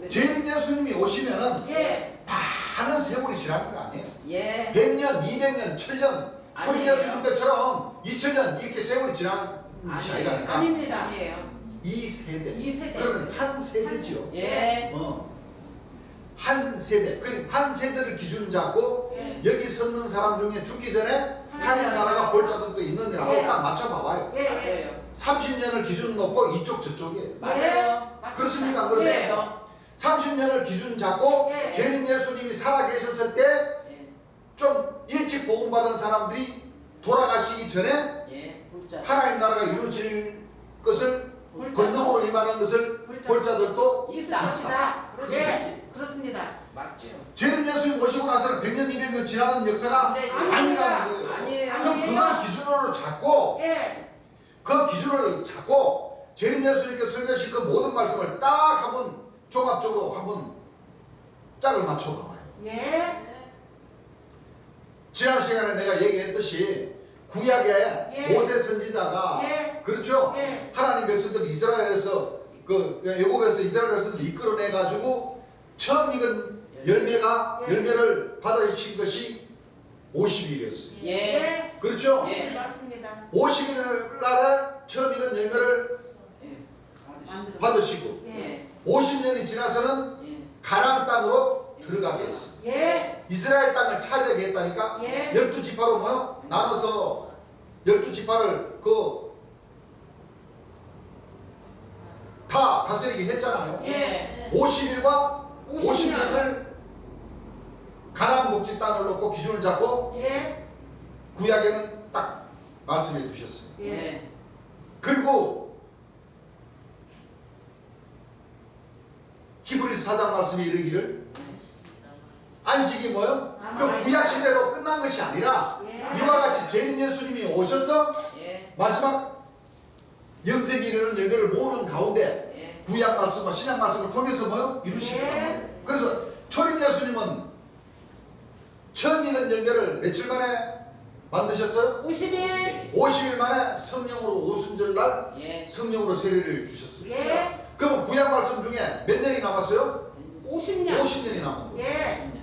재림 예수님이 오시면은 예. 많은 세월이 지나는 거 아니에요? 예. 100년, 200년, 1000년, 초림 아니에요. 예수님 때처럼 2000년 이렇게 세월이 지나는 것이 아니에요. 아니라니까. 아닙니다. 아니에요. 이 세대. 이 세대. 그러면 한 세대지요. 예. 한 세대. 그 한 세대를 기준 잡고 예. 여기 섰는 사람 중에 죽기 전에 하나님 나라가 볼 자들도 있는데라고 예. 딱 맞춰봐봐요. 예. 예. 맞아요. 30년을 기준 놓고 이쪽 저쪽이에요. 맞아요. 그렇습니까? 안 그렇습니까? 예. 30년을 기준 잡고 예. 재림 예수님이 살아 계셨을 때 좀 일찍 복음받은 사람들이 돌아가시기 전에 예. 볼자. 하나님 나라가 이루어질 것을 볼자. 권능으로 임하는 것을 볼자. 볼 자들도 있을 것이다. 그게 예. 그렇습니다. 맞죠. 재림 예수님 오시고 나서는 100년, 200년 지나는 역사가 네, 아니라는 거예요. 아니에요. 그럼 그걸 기준으로 잡고 예. 그 기준을 잡고 재림 예수님께 설교하신 그 모든 말씀을 딱 한번 종합적으로 한번 짝을 맞춰봐봐요. 예. 지난 시간에 내가 얘기했듯이 구약에 예. 모세 선지자가 예. 그렇죠? 예. 하나님 백성들 이스라엘에서 그 애굽에서 이스라엘 백성들 이끌어내 가지고 처음 익은 열매가 예. 열매를 받으신 것이 50일이었어요. 예. 그렇죠? 예. 맞습니다. 50일 날에 처음 익은 열매를 예. 받으시고 예. 50년이 지나서는 예. 가나안 땅으로 들어가게 했어요. 예. 이스라엘 땅을 차지하게 했다니까. 예. 12지파로 뭐요? 나눠서 12지파를 다 다스리게 했잖아요. 예. 50일과 50년. 50년을 가나안 목지 땅을 놓고 기준을 잡고 예. 구약에는 딱 말씀해 주셨어요. 예. 그리고 히브리서 4장 말씀이 이르기를 안식이 뭐요? 그 구약 시대로 끝난 것이 아니라 예. 이와 같이 재림 예수님이 오셔서 예. 마지막 영생이 이르는 열매를 모으는 가운데 예. 구약 말씀과 신약 말씀을 통해서 뭐요? 이루시는 예. 거예요. 그래서 초림 예수님은 처음 익은 열매를 며칠 만에 만드셨어요? 50일. 50일 만에 성령으로 오순절날 예. 성령으로 세례를 주셨어요. 예. 그러면 구약 말씀 중에 몇 년이 남았어요? 50년. 50년이 남은 거예요. 예.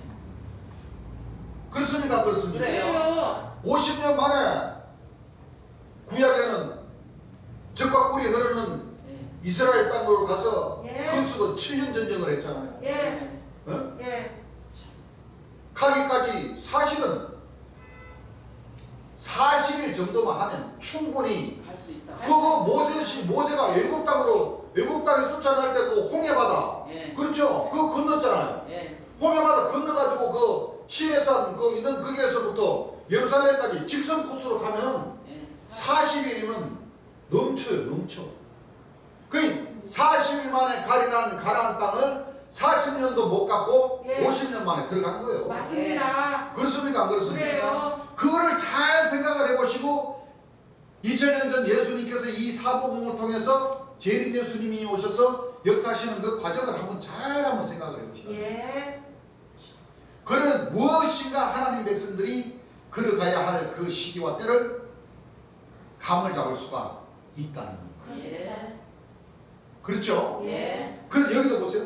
그렇습니까? 안 그렇습니까? 그래요. 50년 만에 구약에는 젖과 꿀이 흐르는 예. 이스라엘 땅으로 가서 예. 그 수도 7년 전쟁을 했잖아요. 예. 어? 예. 가기까지 사실은 40일 정도만 하면 충분히 할 수 있다. 그거 모세가 외국 땅에 쫓아날 때 그 홍해바다 예. 그렇죠? 그거 건넜잖아요. 예. 홍해바다 건너가지고 그 시내산 그 있는 거기에서부터 예루살렘까지 직선 코스로 가면 예. 40일이면 넘쳐. 그 40일 만에 가리라는 가나안 땅을 40년도 못 갖고 예. 50년 만에 들어간 거예요. 맞습니다. 그렇습니까? 안 그렇습니까? 그래요. 그거를 잘 생각을 해보시고 2000년 전 예수님께서 이 사복음을 통해서 재림 예수님이 오셔서 역사하시는 그 과정을 한번 생각을 해보시라. 예. 그러면 무엇인가 하나님 백성들이 걸어가야 할 그 시기와 때를 감을 잡을 수가 있다는 거예요. 예. 그렇죠? 예. 그럼 여기도 보세요.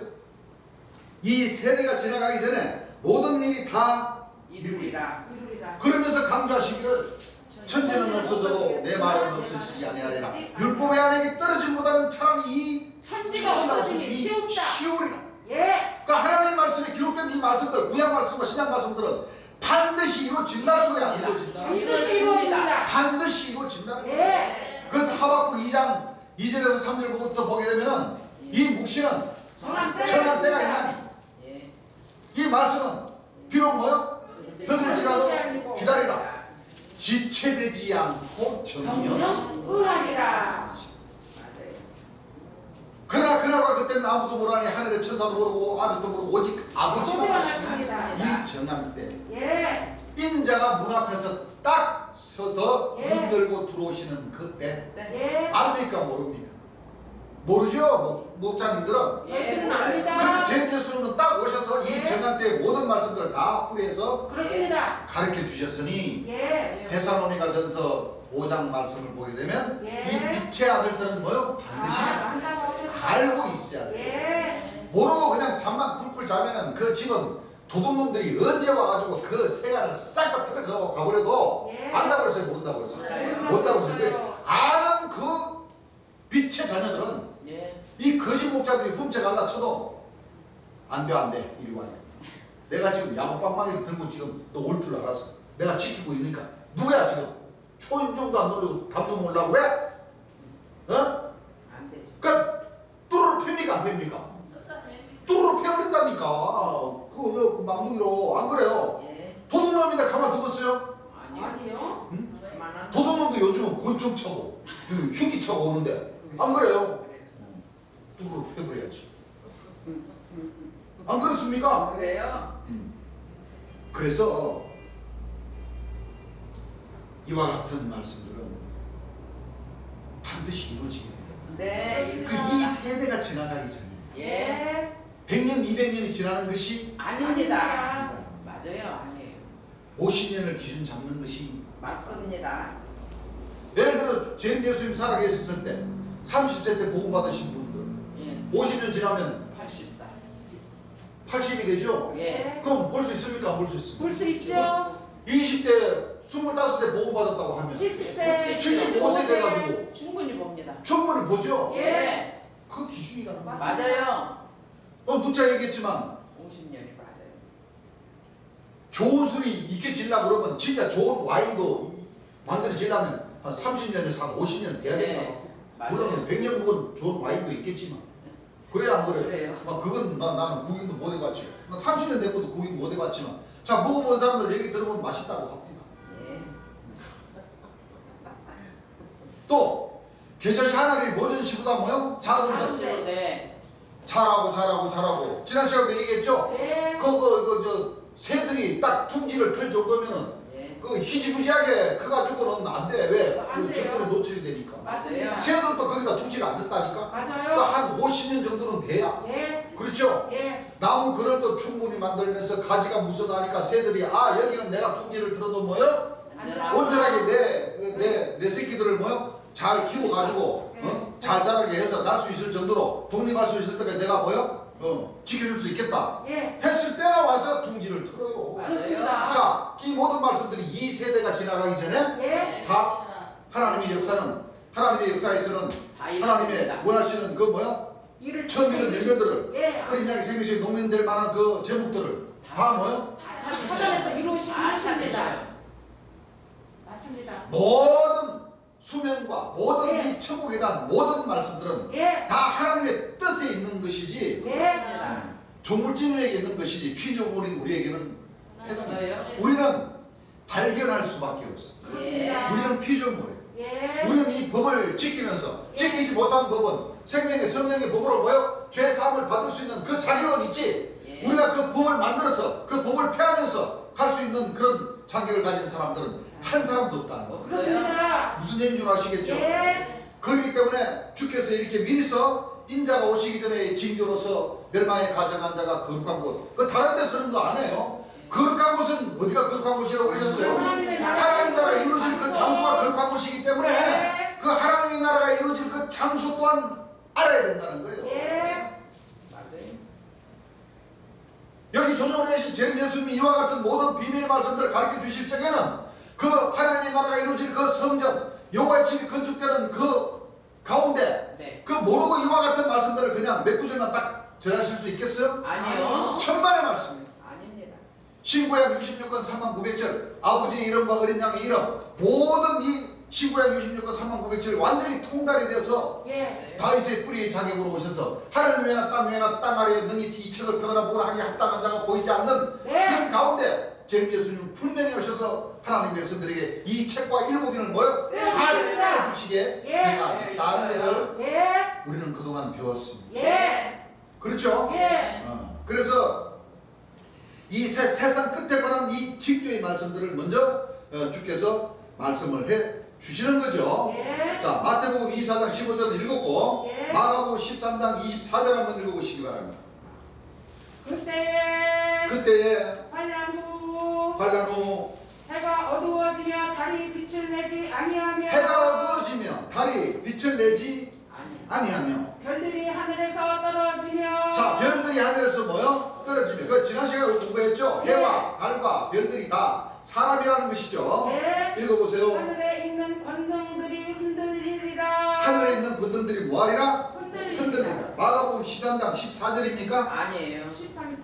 이 세대가 지나가기 전에 모든 일이 다 이루리라. 이루리라. 그러면서 강조하시기를 천지는 없어져도 내 말은 없어지지 아니하리라. 율법의 안에게 떨어짐보다는 차라리 이 천지가 없어지기 쉬웁다. 쉬우리라. 예. 그러니까 하나님 말씀에 기록된 이 말씀들, 구약 말씀과 신약 말씀들은 반드시 이루어진다는 거야. 이루어진다. 반드시 이루어진다. 반드시 이루어진다는 거야. 예. 그래서 하박국 2장 2절에서 3절부터 보게 되면은 이 묵시는 정한 천한 때가 있나니 예. 이 말씀은 비록 뭐요? 더딜지라도 기다리라. 지체되지 않고 정령 정령 응하리라. 맞아요. 그러나 그날과 그때는 아무도 모르니 하늘의 천사도 모르고 아들도 모르고 오직 아버지만 아버지만 아십니다. 이 정한 때 예. 인자가 문 앞에서 딱 서서 예. 문 열고 들어오시는 그때 예. 압니까 모릅니까? 모르죠? 목자님들은. 저희들은 그런데 압니다. 제 예수님은 딱 오셔서 이 예. 정한 때의 모든 말씀들을 다 풀이해서 그렇습니다. 가르쳐 주셨으니 예. 데살로니가 전서 5장 말씀을 보게 되면 예. 이 빛의 아들들은 뭐요? 반드시 알고 있어야 돼. 예. 모르고 그냥 잠만 꿀꿀 자면은 그 집은 도둑놈들이 언제 와가지고 그 세간을 싹 다 들어가 가버려도 예. 안다고 그랬어요? 모른다고 그랬어요? 몰라요. 모른다고 그랬어요. 아는 그 빛의 자녀들은 예. 이 거짓 목자들이 훔쳐갈라 쳐도 안 돼, 안 돼. 이리 와요. 내가 지금 야구방망이를 들고 지금 너 올 줄 알았어. 내가 지키고 있으니까. 누구야 지금? 초인종도 안 누르고 담 넘으려고 왜? 어? 안 되죠. 그러니까 뚜루루 팹니까 안 팹니까? 뚜루루 패버린다니까. 그 망둥이로 안 그래요? 예. 도둑놈인데 가만 두겠어요? 아니요. 아니요. 그만한. 도둑놈도 요즘은 권총 차고 흉기 차고 오는데 안 그래요? 뚜루루 패버려야지. 안 그렇습니까? 그래요? 그래서 이와 같은 말씀들은 반드시 이루어지게 됩니다. 네. 그 이 세대가 지나가기 전에 예. 100년, 200년이 지나는 것이 아닙니다. 맞아요. 아니에요. 50년을 기준 잡는 것이 맞습니다. 예를 들어 제림 예수님 살아계셨을 때 30세 때 복음 받으신 분들 예. 50년 지나면 84. 80이 되죠? 예. 그럼 볼 수 있습니까? 안 볼 수 있습니까? 볼 수 있죠. 20대 25세 복음 받았다고 하면 70세. 75세 돼가지고 충분히 봅니다. 충분히 보죠? 예. 그 기준이라는 거예요. 맞아요. 누차 얘기했지만 50년이 맞아요. 좋은 술이 있게질라 그러면 진짜 좋은 와인도 만들어지려면 한 30년에서 한 50년 돼야 된다. 맞아요. 물론 100년 먹은 좋은 와인도 있겠지만 그래야 안 그래요? 그래요. 막 그건 나는 구경도 못 해봤지. 나 30년 된 것도 구경 못 해봤지만 자 먹어본 사람들 얘기 들어보면 맛있다고 합니다. 예. 또 계절시 하나를 모전시보다 뭐요? 작은다. 네. 잘하고 지난 시간에 얘기했죠? 예. 저 새들이 딱 둥지를 틀 정도면은 예. 그 희지부지하게 커가지고는 안 돼. 왜? 안 그 돼요. 적군에 노출이 되니까. 맞습니다. 새들도 거기다 둥지가 안 됐다니까. 맞아요. 그러니까 한 50년 정도는 돼야. 예. 그렇죠? 예. 나무 그늘도 충분히 만들면서 가지가 무성하니까 새들이 아 여기는 내가 둥지를 틀어도 뭐요? 온전하게 내 새끼들을 뭐요? 잘 키워가지고 잘 자라게 해서 날 수 있을 정도로 독립할 수 있을 때까지 내가 뭐요? 지켜줄 수 있겠다. 예. 했을 때나 와서 둥지를 틀어요. 그렇습니다. 자, 이 모든 말씀들이 이 세대가 지나가기 전에 예. 다 하나님의 역사는 하나님의 역사에서는 다 하나님의 이루어집니다. 원하시는 그 뭐요? 일을 처음 있는 열매들을 예. 어린 양의 생명체에 농면될 만한 그 제목들을 다 뭐요? 다 찾아내서 이루시는 다 것입니다. 찾으셔요. 맞습니다. 모든 수면과 모든 예. 이 천국에 대한 모든 말씀들은 예. 다 하나님의 뜻에 있는 것이지 예. 조물주에게 있는 것이지 피조물인 우리에게는 없어요. 우리는 발견할 수밖에 없어. 예. 우리는 피조물이에요. 예. 우리는 이 법을 지키면서 예. 지키지 못한 법은 생명의 성령의 법으로 뭐요? 죄 사함을 받을 수 있는 그 자격은 있지. 예. 우리가 그 법을 만들어서 그 법을 폐하면서 갈 수 있는 그런 자격을 가진 사람들은 한 사람도 없다는 거예요. 없어요. 그렇습니다. 무슨 얘기인 줄 아시겠죠? 예. 그렇기 때문에 주께서 이렇게 미리서 인자가 오시기 전에 징조로서 멸망에 가져간 자가 거룩한 곳. 그 다른 데서는 거 안 해요. 거룩한 곳은 어디가 거룩한 곳이라고 그러셨어요? 하나님의 나라. 하나님 나라가 이루어질 그 장소가 거룩한 곳이기 때문에 예. 그 하나님의 나라가 이루어질 그 장소 또한 알아야 된다는 거예요. 예. 맞아요. 보내신 제 예수님이 이와 같은 모든 비밀의 말씀들을 가르쳐 주실 적에는 그 하나님의 나라가 이루어질 그 성전, 여호와의 집이 건축되는 그 가운데 네. 그 모르고 이와 같은 말씀들을 그냥 몇 구절만 딱 전하실 수 있겠어요? 아니요. 천만의 말씀이에요. 아닙니다. 신구약 66권 3900절, 아버지의 이름과 어린 양의 이름, 모든 이 신구약 66권 3900절이 완전히 통달이 되어서 예. 다윗의 뿌리의 자격으로 오셔서 하늘 위에나 땅 위에나 땅 아래에 능히 이 책을 펴거나 보거나 하기 합당한 자가 보이지 않는 네. 그런 가운데 제림 예수님은 분명히 오셔서 하나님의 백성들에게 이 책과 일곱인을 뭐요? 네, 다 맞습니다. 알려주시기에 예. 우리가 있다는 것을 예. 우리는 그동안 배웠습니다. 예. 그렇죠? 예. 그래서 이 세상 끝에 관한 이 징조의 말씀들을 먼저 주께서 말씀을 해 주시는 거죠. 예. 자, 마태복음 24장 15절 읽었고 예. 마가복음 13장 24절 한번 읽어보시기 바랍니다. 그때에 환란 후 환란 후 해가 어두워지며 달이 빛을 내지 아니하며 해가 어두워지며 달이 빛을 내지 아니하며 별들이 하늘에서 떨어지며 자, 별들이 하늘에서 뭐요? 떨어지며 그 지난 시간에 공부했죠? 예. 해와 달과 별들이 다 사람이라는 것이죠. 예. 읽어보세요. 하늘에 있는 권능들이 흔들리리라. 하늘에 있는 분들이 뭐하리라? 흔들리리라. 흔들리라. 마가복음 13장 14절입니까? 아니에요.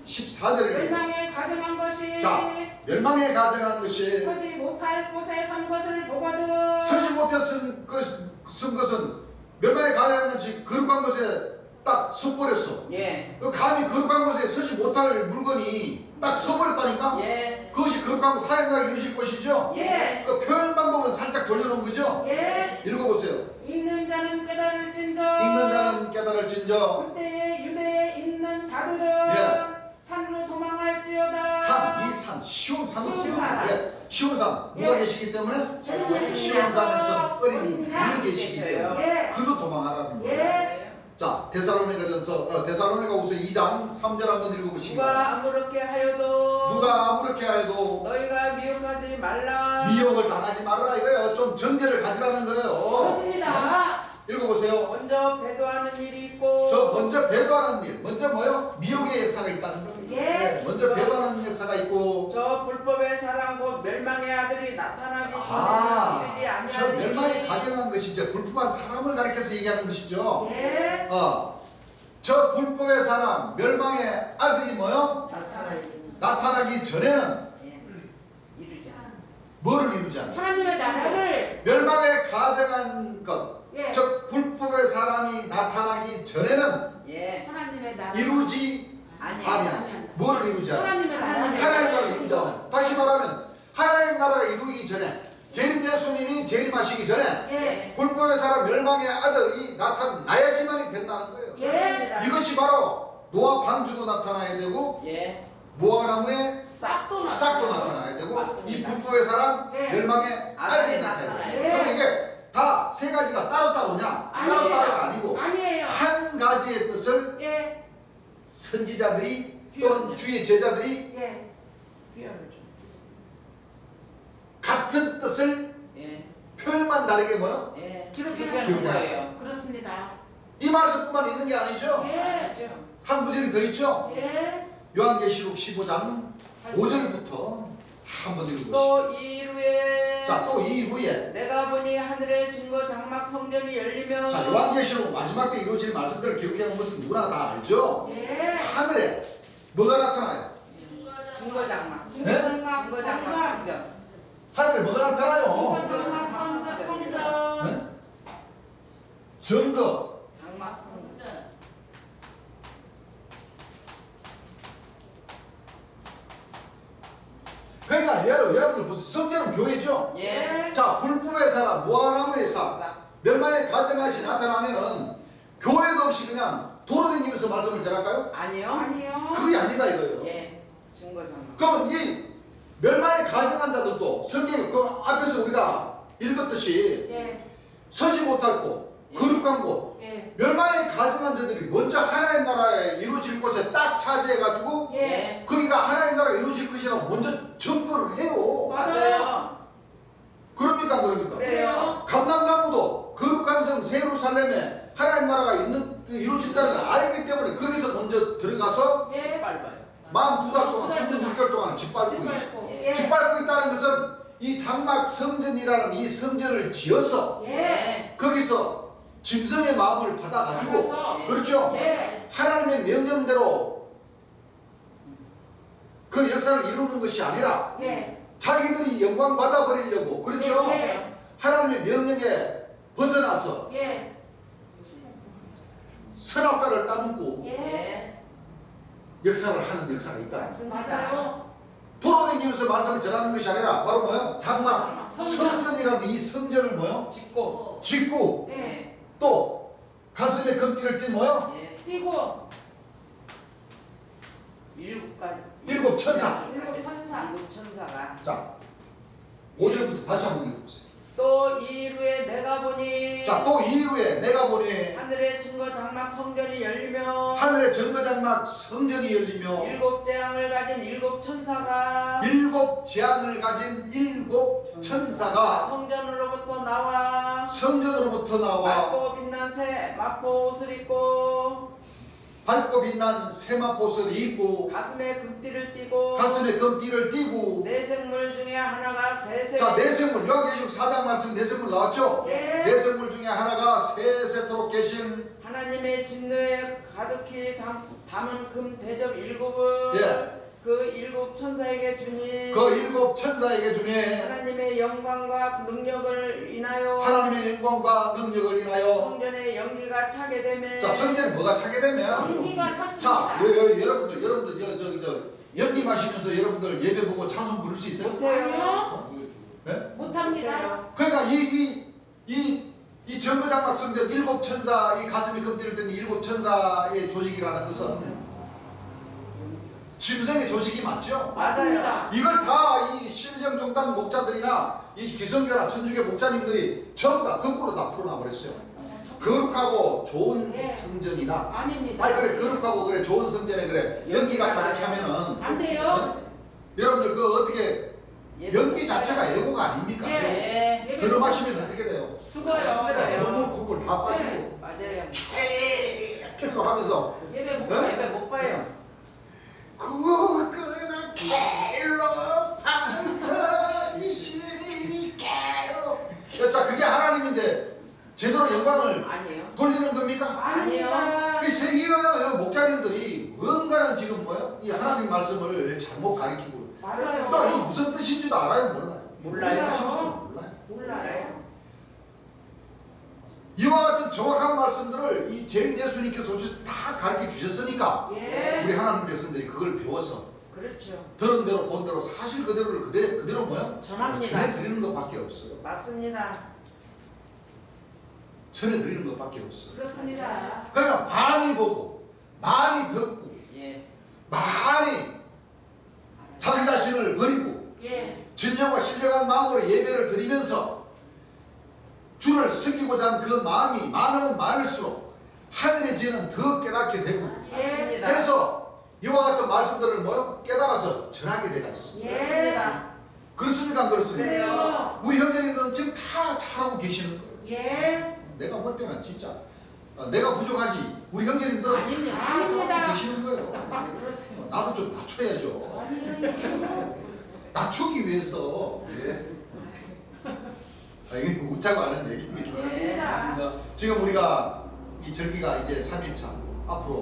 14절을 읽어보세요. 멸망에 가정한 것이 자, 멸망에 가져간 것이 서지 못할 곳에 선 것을 보거든. 서지 못해 쓴 것은 멸망에 가져간 것이 거룩한 곳에 딱 서버렸어. 예. 그 감히 거룩한 곳에 서지 못할 물건이 딱 서버렸다니까? 예. 그것이 거룩한 곳, 하나님 나라가 이루실 것이죠? 예. 그 표현 방법은 살짝 돌려놓은 거죠? 예. 읽어보세요. 읽는 자는 깨달을진저. 읽는 자는 깨달을진저. 그때에 유대에 있는 자들은 예. 산으로 도망할지어다. 산, 이 산, 쉬운 산으로 쉬운 도망가요. 산. 예, 쉬운 산. 누가 예. 계시기 때문에? 예. 쉬운 산에서 어린 어린이가 이 계시기 때문에 예. 글로 도망하라는 거예요. 예. 자, 데살로니가전서 데살로니가후서 2장 3절 한번 읽어보시기 누가 바랍니다. 아무렇게 하여도 누가 아무렇게 해도 너희가 미혹하지 말라. 미혹을 당하지 말아라 이거예요. 좀 정죄를 가지라는 거예요. 그렇습니다. 읽어보세요. 먼저 배도하는 일이 있고 저 먼저 배도하는 일, 먼저 뭐요? 미혹의 역사가 있다는 겁니다. 예. 네, 먼저 배도하는 역사가 있고, 저 불법의 사랑 곧 멸망의 아들이 나타나기 전에 이르지 저 멸망에 아니하리니 가정한 것이죠. 불법한 사람을 가리켜서 얘기하는 것이죠. 예. 저 불법의 사람, 멸망의 아들이 뭐요? 나타나기 전에는 이르지 않아. 뭐를 이루지 않아요? 하나님의 나라를 멸망에 가정한 것, 예. 즉 불법의 사람이 나타나기 전에는 예. 하나님의 나라 이루지 아니. 아니야. 뭐를 이루지 않아? 하나님의 나라를 하나님 나라가 이루지 않아. 다시 말하면 하나님 나라가 이루기 전에, 재림 예수님이 재림하시기 전에 예. 불법의 사람 멸망의 아들이 나타나야지만이 된다는 거예요. 예. 이것이 바로 노아 방주도 나타나야 되고 예. 무화나무의 싹도 싹도 나타나야 되고 맞습니다. 이 불법의 사람 예. 멸망의 아들이 나타나야 나타나야 돼요. 돼요. 그러면 이게 다 세 가지가 따로따로냐? 아니에요. 따로따로가 아니고 아니에요. 한 가지의 뜻을 예. 선지자들이 또는 표현이요. 주의 제자들이 예. 표현을 좀. 같은 뜻을 예. 표현만 다르게 뭐요? 예. 기록해놨어요. 기록한 거예요. 그렇습니다. 이 말씀뿐만 있는 게 아니죠. 예. 알죠? 한 구절이 더 있죠. 예. 요한계시록 15장 5절부터 한번 읽어보시죠. 또 이후에 자, 또 이 이후에 내가 보니 하늘의 증거 장막 성전이 열리며 자, 요한계시록 마지막 때 이루어질 말씀들을 기록해 놓은 것은 누구나 다 알죠. 예. 하늘에 뭐가 나타나요? 증거 장막. 네? 증거 장막 성전. 하늘에 뭐가 나타나요? 성전. 네? 증거. 장막 성전. 그러니까 여러분들 보세요. 성전은 교회죠. 예. 자, 불법의 사람, 무화나무의 사, 멸망의 가정하시 나타나면은 교회도 없이 그냥 돌아다니면서 말씀을 전할까요? 아니요. 아니요. 그게 아니다 이거예요. 예. 증거 장막. 그러면 이 멸망의 가정한 자들도 성경 그 앞에서 우리가 읽었듯이 예. 서지 못할 곳, 거룩한 곳, 예. 멸망의 가정한 자들이 먼저 하나님 나라에 이루어질 곳에 딱 차지해가지고 예. 거기가 하나님 나라가 이루어질 것이라고 먼저 증거를 해요. 맞아요. 그럽니까 안 그럽니까? 그래요. 감람나무도 거룩한 성 세루살렘에 하나님 나라가 이루어진다는 걸 알기 때문에 거기서 먼저 들어가서 예. 밟아요. 만 2달 동안 3년 6개월 동안 짓밟고 있죠. 짓밟고. 예. 짓밟고 있다는 것은 이 장막 성전이라는 이 성전을 지어서 예. 거기서 짐승의 마음을 받아가지고 받아서. 그렇죠. 예. 하나님의 명령대로 그 역사를 이루는 것이 아니라 예. 자기들이 영광 받아버리려고 그렇죠. 예. 하나님의 명령에 벗어나서 예. 선악과를 따먹고 예. 역사를 하는 역사가 있다. 맞아요. 돌아다니면서 말씀을 전하는 것이 아니라 바로 뭐요? 장막 성전이라는 이 성전을 뭐요? 짓고. 짓고 예. 또 가슴에 금띠를 띤 뭐요? 예. 띄고 일곱 가지. 일곱 천사. 일곱 천사. 일곱 천사가. 자 5절부터 다시 한번 읽어보세요. 또 이후에 내가 보니 자 또 이후에 내가 보니 하늘의 증거 장막 성전이 열리며 하늘의 정거장막 성전이 열리며 일곱 재앙을 가진 일곱 천사가 일곱 재앙을 가진 일곱 천사가 성전으로부터 나와 성전으로부터 나와 맑고 빛난 새 마포 옷을 입고 밝고 빛난 세마포를 입고 가슴에 금띠를 띠고 가슴에 금띠를 띠고 네 생물 중에 하나가 새색 자 내생물 요한계시록 4장 말씀 내생물 나왔죠? 예. 내생물 중에 하나가 세세토록 계신 하나님의 진노에 가득히 담은 금 대접 일곱을 예. 그 일곱 천사에게 주니 그 일곱 천사에게 주니 하나님의 영광과 능력을 인하여 하나님의 영광과 능력을 인하여 성전에 연기가 차게 되면 자 성전에 뭐가 차게 되면 연기가 찼습니다. 자 여러분들 저 연기 마시면서 여러분들 예배 보고 찬송 부를 수 있어요? 아니요. 네? 못합니다. 그러니까 이 정거장막 성전 일곱 천사 이 가슴에 금띠를 뜬 일곱 천사의 조직이라는 것은 짐승의 조직이 맞죠? 맞아요. 이걸 다 이 신령종단 목자들이나 이 기성교나 천주교 목자님들이 전부 다 거꾸로 다 풀어놔버렸어요. 거룩하고 좋은 예. 성전이다. 아닙니다. 아니 그래 거룩하고 그래 좋은 성전에 그래 연기가 가득 차면은 안 돼요. 여러분들 그 어떻게 연기 자체가 애고가 아닙니까? 예. 예배 들어마시면 어떻게 돼요? 죽어요. 맞아요. 눈물 콧물 다 빠지고 네. 맞아요. ኬ로 하면서 예배 못 예? 가요. 예배 못 봐요. 구그나 켈로 방선이시리 켈로 자 그게 하나님인데 제대로 영광을 아니에요. 돌리는 겁니까? 아닙니다. 이 세계의 목자님들이 뭔가는 지금 뭐야? 이 하나님 말씀을 잘못 가리키고 맞아요. 또 이 무슨 뜻인지도 알아요? 몰라요? 몰라요. 무슨 뜻인지도 몰라요. 몰라요. 이와 같은 정확한 말씀들을 이 제일 예수님께서 오셔서 다 가르쳐 주셨으니까 예. 우리 하나님 백성들이 그걸 배워서 그렇죠. 들은 대로 본 대로 사실 그대로를 그대로 뭐야? 전합니다. 전해드리는 것밖에 없어요. 맞습니다. 전해드리는 것밖에 없어요. 그렇습니다. 그러니까 많이 보고 많이 듣고 예. 많이 자기 자신을 버리고 예. 진정과 신령한 마음으로 예배를 드리면서 주를 섬기고자 하는 그 마음이 많으면 많을수록 하늘의 지혜는 더 깨닫게 되고 맞습니다. 그래서 이와 같은 말씀들을 뭐요? 깨달아서 전하게 되가 있습니다. 맞습니다. 그렇습니까? 안 그렇습니까? 그래요. 우리 형제님들은 지금 다 잘하고 계시는 거예요. 예. 내가 볼 때는 진짜 내가 부족하지 우리 형제님들은 아닙니다. 다 잘하고 아닙니다. 계시는 거예요. 그러세요. 나도 좀 낮춰야죠. 아니에요. 낮추기 위해서 이게 웃자고 하는 얘기입니다. 그렇습니다. 지금 우리가 이 절기가 이제 3일차 앞으로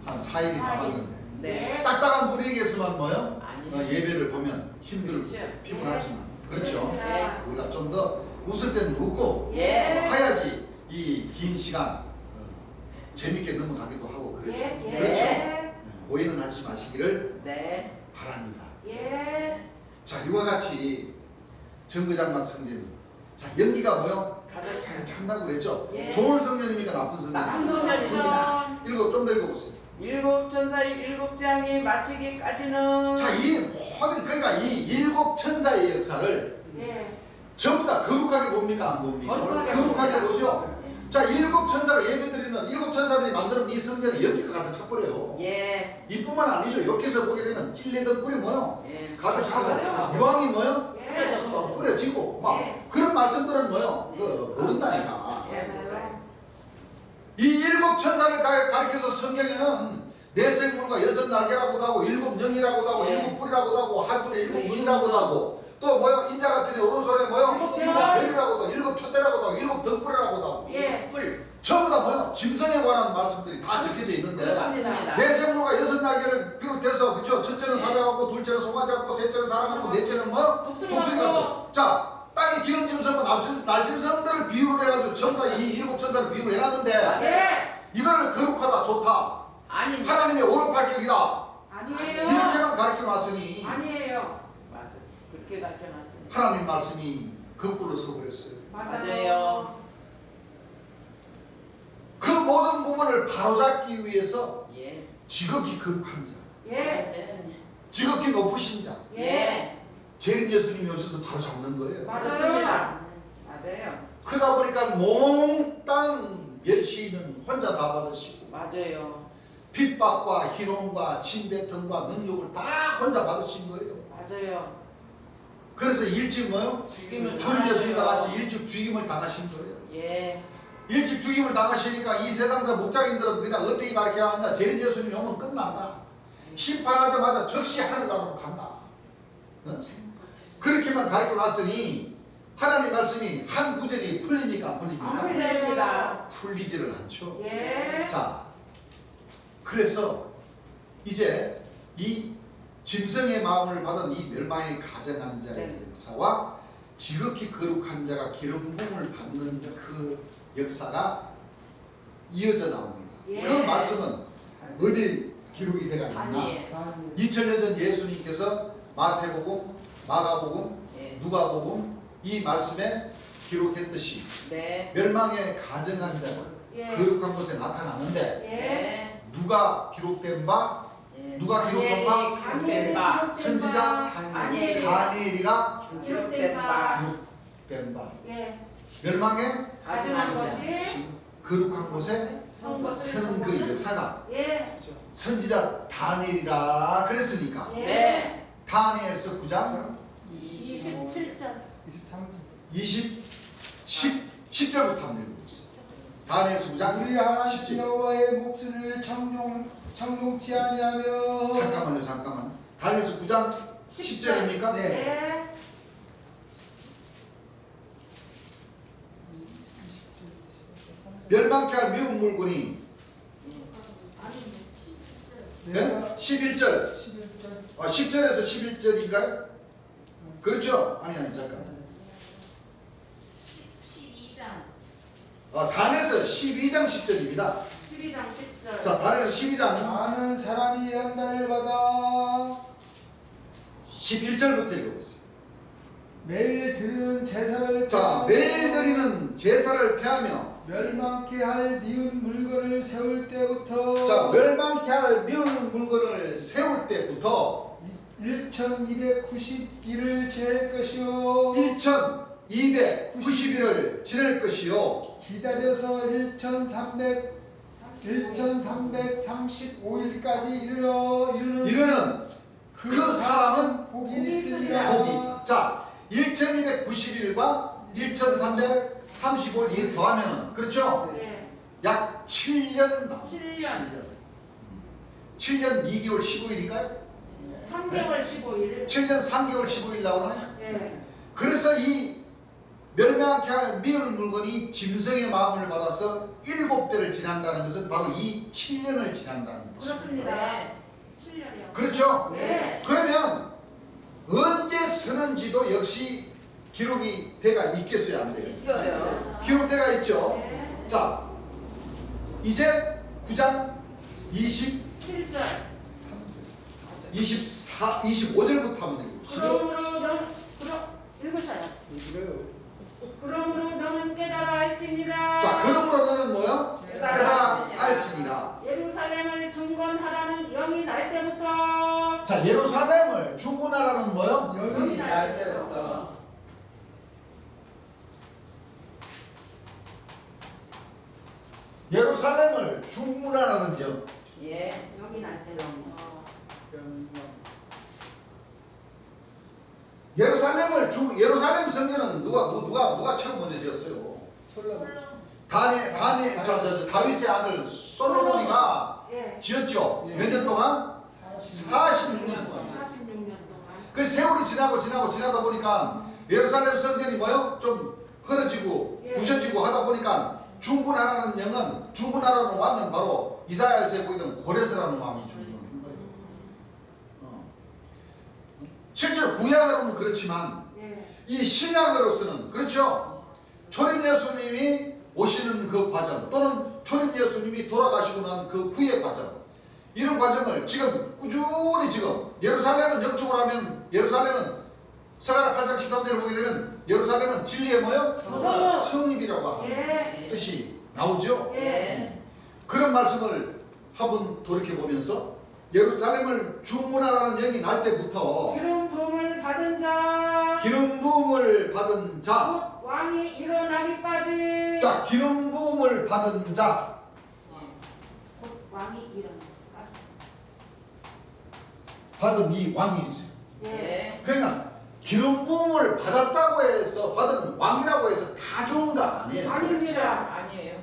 한 4일이 남았는데 네. 딱딱한 분위기에서만 뭐요? 아니요. 예배를 보면 힘들고 그렇죠. 피곤하지만 그렇죠. 네. 우리가 좀 더 웃을 때는 웃고 예. 해야지 이 긴 시간 재밌게 넘어가기도 하고 그렇죠. 예. 그렇죠. 예. 오해는 하지 마시기를 네. 바랍니다. 예. 자 이와 같이 정거장막 성전 자 연기가 뭐요? 가득 참나고 그랬죠. 예. 좋은 성전입니까 나쁜 나쁜 성전입니까? 성전입니다. 읽어 좀 더 읽어보세요. 일곱 천사의 일곱 재앙이 마치기까지는 자, 이 모든 그러니까 이 일곱 천사의 역사를 예. 전부 다 거룩하게 봅니까 안 봅니까? 거룩하게 거룩하게 봅니다. 보죠. 자, 일곱 천사가 예배드리는 일곱 천사들이 만드는 이 성전에 연기가 가득 차버려요. 예. 이뿐만 아니죠. 옆에서 보게 되면 찔레던 꿀이 뭐요? 예. 가득하고 유황이 뭐요? 예. 뿌려지고 막 예. 그런 말씀들은 뭐요? 모른다니까. 예. 이 일곱 천사를 가리켜서 성경에는 네 생물과 여섯 날개라고도 하고 일곱 영이라고도 하고 네. 일곱 뿔이라고도 하고 한둘에 일곱 눈이라고도 하고 또 뭐요? 인자 같으니 오른손에 뭐요? 일곱 별. 별이라고도 하고 일곱 촛대라고도 하고 일곱 덩불이라고도 하고 예. 뿔. 전부 다 뭐요? 짐승에 관한 말씀들이 다 적혀져 있는데 맞습니다. 네 생물과 여섯 날개를 비롯해서 그쵸? 첫째는 사자 같고 둘째는 송아지 같고 셋째는 사람 같고 넷째는 뭐? 독수리 독수리 같고. 같고 자 땅의 기름 짐승과 날짐승들을 비유를 해가지고 전부 다 이 일곱 천사를 비유를 해놨는데 예. 이거를 거룩하다 좋다 아닙니다. 하나님의 오른팔격이다 아니에요. 이렇게만 가르쳐 놨으니 아니에요. 맞아. 그렇게 가르쳐놨습니다. 하나님 말씀이 거꾸로 서버렸어요. 맞아요. 그 모든 부분을 바로잡기 위해서 예. 지극히 거룩한 자, 예. 예수님. 지극히 높으신 자, 예. 재림 예수님이 오셔서 바로잡는 거예요. 맞습니다. 맞아요. 그러다 보니까 몽땅 멸시는 혼자 다 받으시고 맞아요. 핍박과 희롱과 침뱉음과 능욕을 다 혼자 받으신 거예요. 맞아요. 그래서 일찍 뭐요? 죽임을 주님 예수님과 당하셔요. 같이 일찍 죽임을 당하신 거예요. 예. 일찍 죽임을 당하시니까 이 세상사 목장님들은 그냥 어떻게 가르쳐야 하냐? 재림 예수님이 오면 끝난다. 심판하자마자 즉시 하늘나라로 간다. 어? 그렇게만 가르쳐 놨으니 하나님 말씀이 한 구절이 풀립니까? 안 안 풀립니까? 풀려요. 풀리지를 않죠. 예. 자, 그래서 이제 이 짐승의 마음을 받은 이 멸망의 가정한 자의 네. 역사와 지극히 거룩한 자가 기름 부음을 받는 그 역사가 이어져 나옵니다. 예. 그 말씀은 어디 기록이 되어 있나? 아니에요. 2000년 전 예수님께서 마태복음, 마가복음, 예. 누가복음 이 말씀에 기록했듯이 네. 멸망의 가정한 자는 예. 거룩한 곳에 나타나는데 네. 누가 기록된 바? 예. 누가 기록한 바? 기록된 바. 선지자 다니엘이 다니엘이가 기록된 바. 기록된 바. 예. 멸망의 가증한 것이 거룩한 곳에 선 것을 서는 그 보고는. 역사가 예. 선지자 다니엘이라 그랬으니까 예. 네. 다니엘서 9장 27절. 10절부터 한번 읽어보세요. 다니엘서 9장 우리 하나님 10절. 여호와의 목소리를 청종치 아니하며 잠깐만. 다니엘서 9장 10절입니까? 네. 예. 멸망케 할 미운 물건이 네. 네? 11절 11절 10절에서 11절인가요? 그렇죠? 아니 잠깐 12장. 다니엘서 12장 10절입니다. 12장 10절. 자, 다니엘서 12장 많은 사람이 연단을 받아 11절부터 읽어보세요. 매일 드리는 제사를 자, 폐하며 매일 드리는 제사를 폐하며 멸망케 할 미운 물건을 세울 때부터 자, 멸망케 할 미운 물건을 세울 때부터 1290일을 지낼 것이요 1290일을 지낼 것이요 기다려서 1335일까지 이르는 그 사람은 복이 있으리라. 복이. 자, 1290일과 1335일 더하면 그렇죠? 예. 약 7년 나옵니다. 7년. 7년 2개월 15일인가요? 3개월 15일. 7년 3개월 15일 나오나요? 예. 그래서 이 멸망케 할 미운 물건이 짐승의 마음을 받아서 7배를 지난다는 것은 바로 이 7년을 지난다는 것입니다. 그렇습니다. 네. 7년이요. 그렇죠? 네. 그러면 언제 서는지도 역시 기록이 돼가 있겠어요? 안 돼요? 있어요. 기록돼가 있죠? 네. 자, 이제 9장 7절. 25절부터 한번 읽어보시죠. 읽으셔요. 그러므로 너는 깨달아 알지니라. 자, 그러므로 너는 뭐요? 깨달아 알지니라. 예루살렘을 중건하라는 영이 날 때부터. 자, 예루살렘을 중군하라는 뭐요? 여기 날 때부터. 예루살렘을 중군하라는 영. 예. 영이 날 때부터. 예루살렘 성전은 누가 처음 먼저 지었어요? 다윗의 아들 솔로몬이가 예. 지었죠. 예. 몇 년 동안? 46년 동안 지었어요. 46년 동안. 그 세월이 지나다 보니까 예루살렘 성전이 뭐요? 좀 흐려지고 예. 부셔지고 하다 보니까 중군하라는 영은, 중군하라는 왕은 바로 이사야에서 보이던 고레스라는 왕이 중군한 거예요. 실제로 구약으로는 그렇지만 예. 이 신약으로서는 그렇죠. 초림 예수님이 오시는 그 과정, 또는 초림 예수님이 돌아가시고 난 그 후의 과정, 이런 과정을 지금 꾸준히 지금 예루살렘은 영적으로 하면 예루살렘은 스가랴 8장 13절을 보게 되면 예루살렘은 진리의 뭐요? 성읍이라고 하는 예. 뜻이 나오죠. 예. 그런 말씀을 한번 돌이켜보면서 예루살렘을 주문하라는 영이 날 때부터 기름 부음을 받은 자. 기름 부음을 받은 자, 곧 왕이 일어나기까지. 자, 기름 부음을 받은 자, 곧 왕이 일어나기까지. 받은 이 왕이 있어요. 예. 그러니까 기름 부음을 받았다고 해서 받은 왕이라고 해서 다 좋은 거 아니에요. 아닙니다. 아니에요.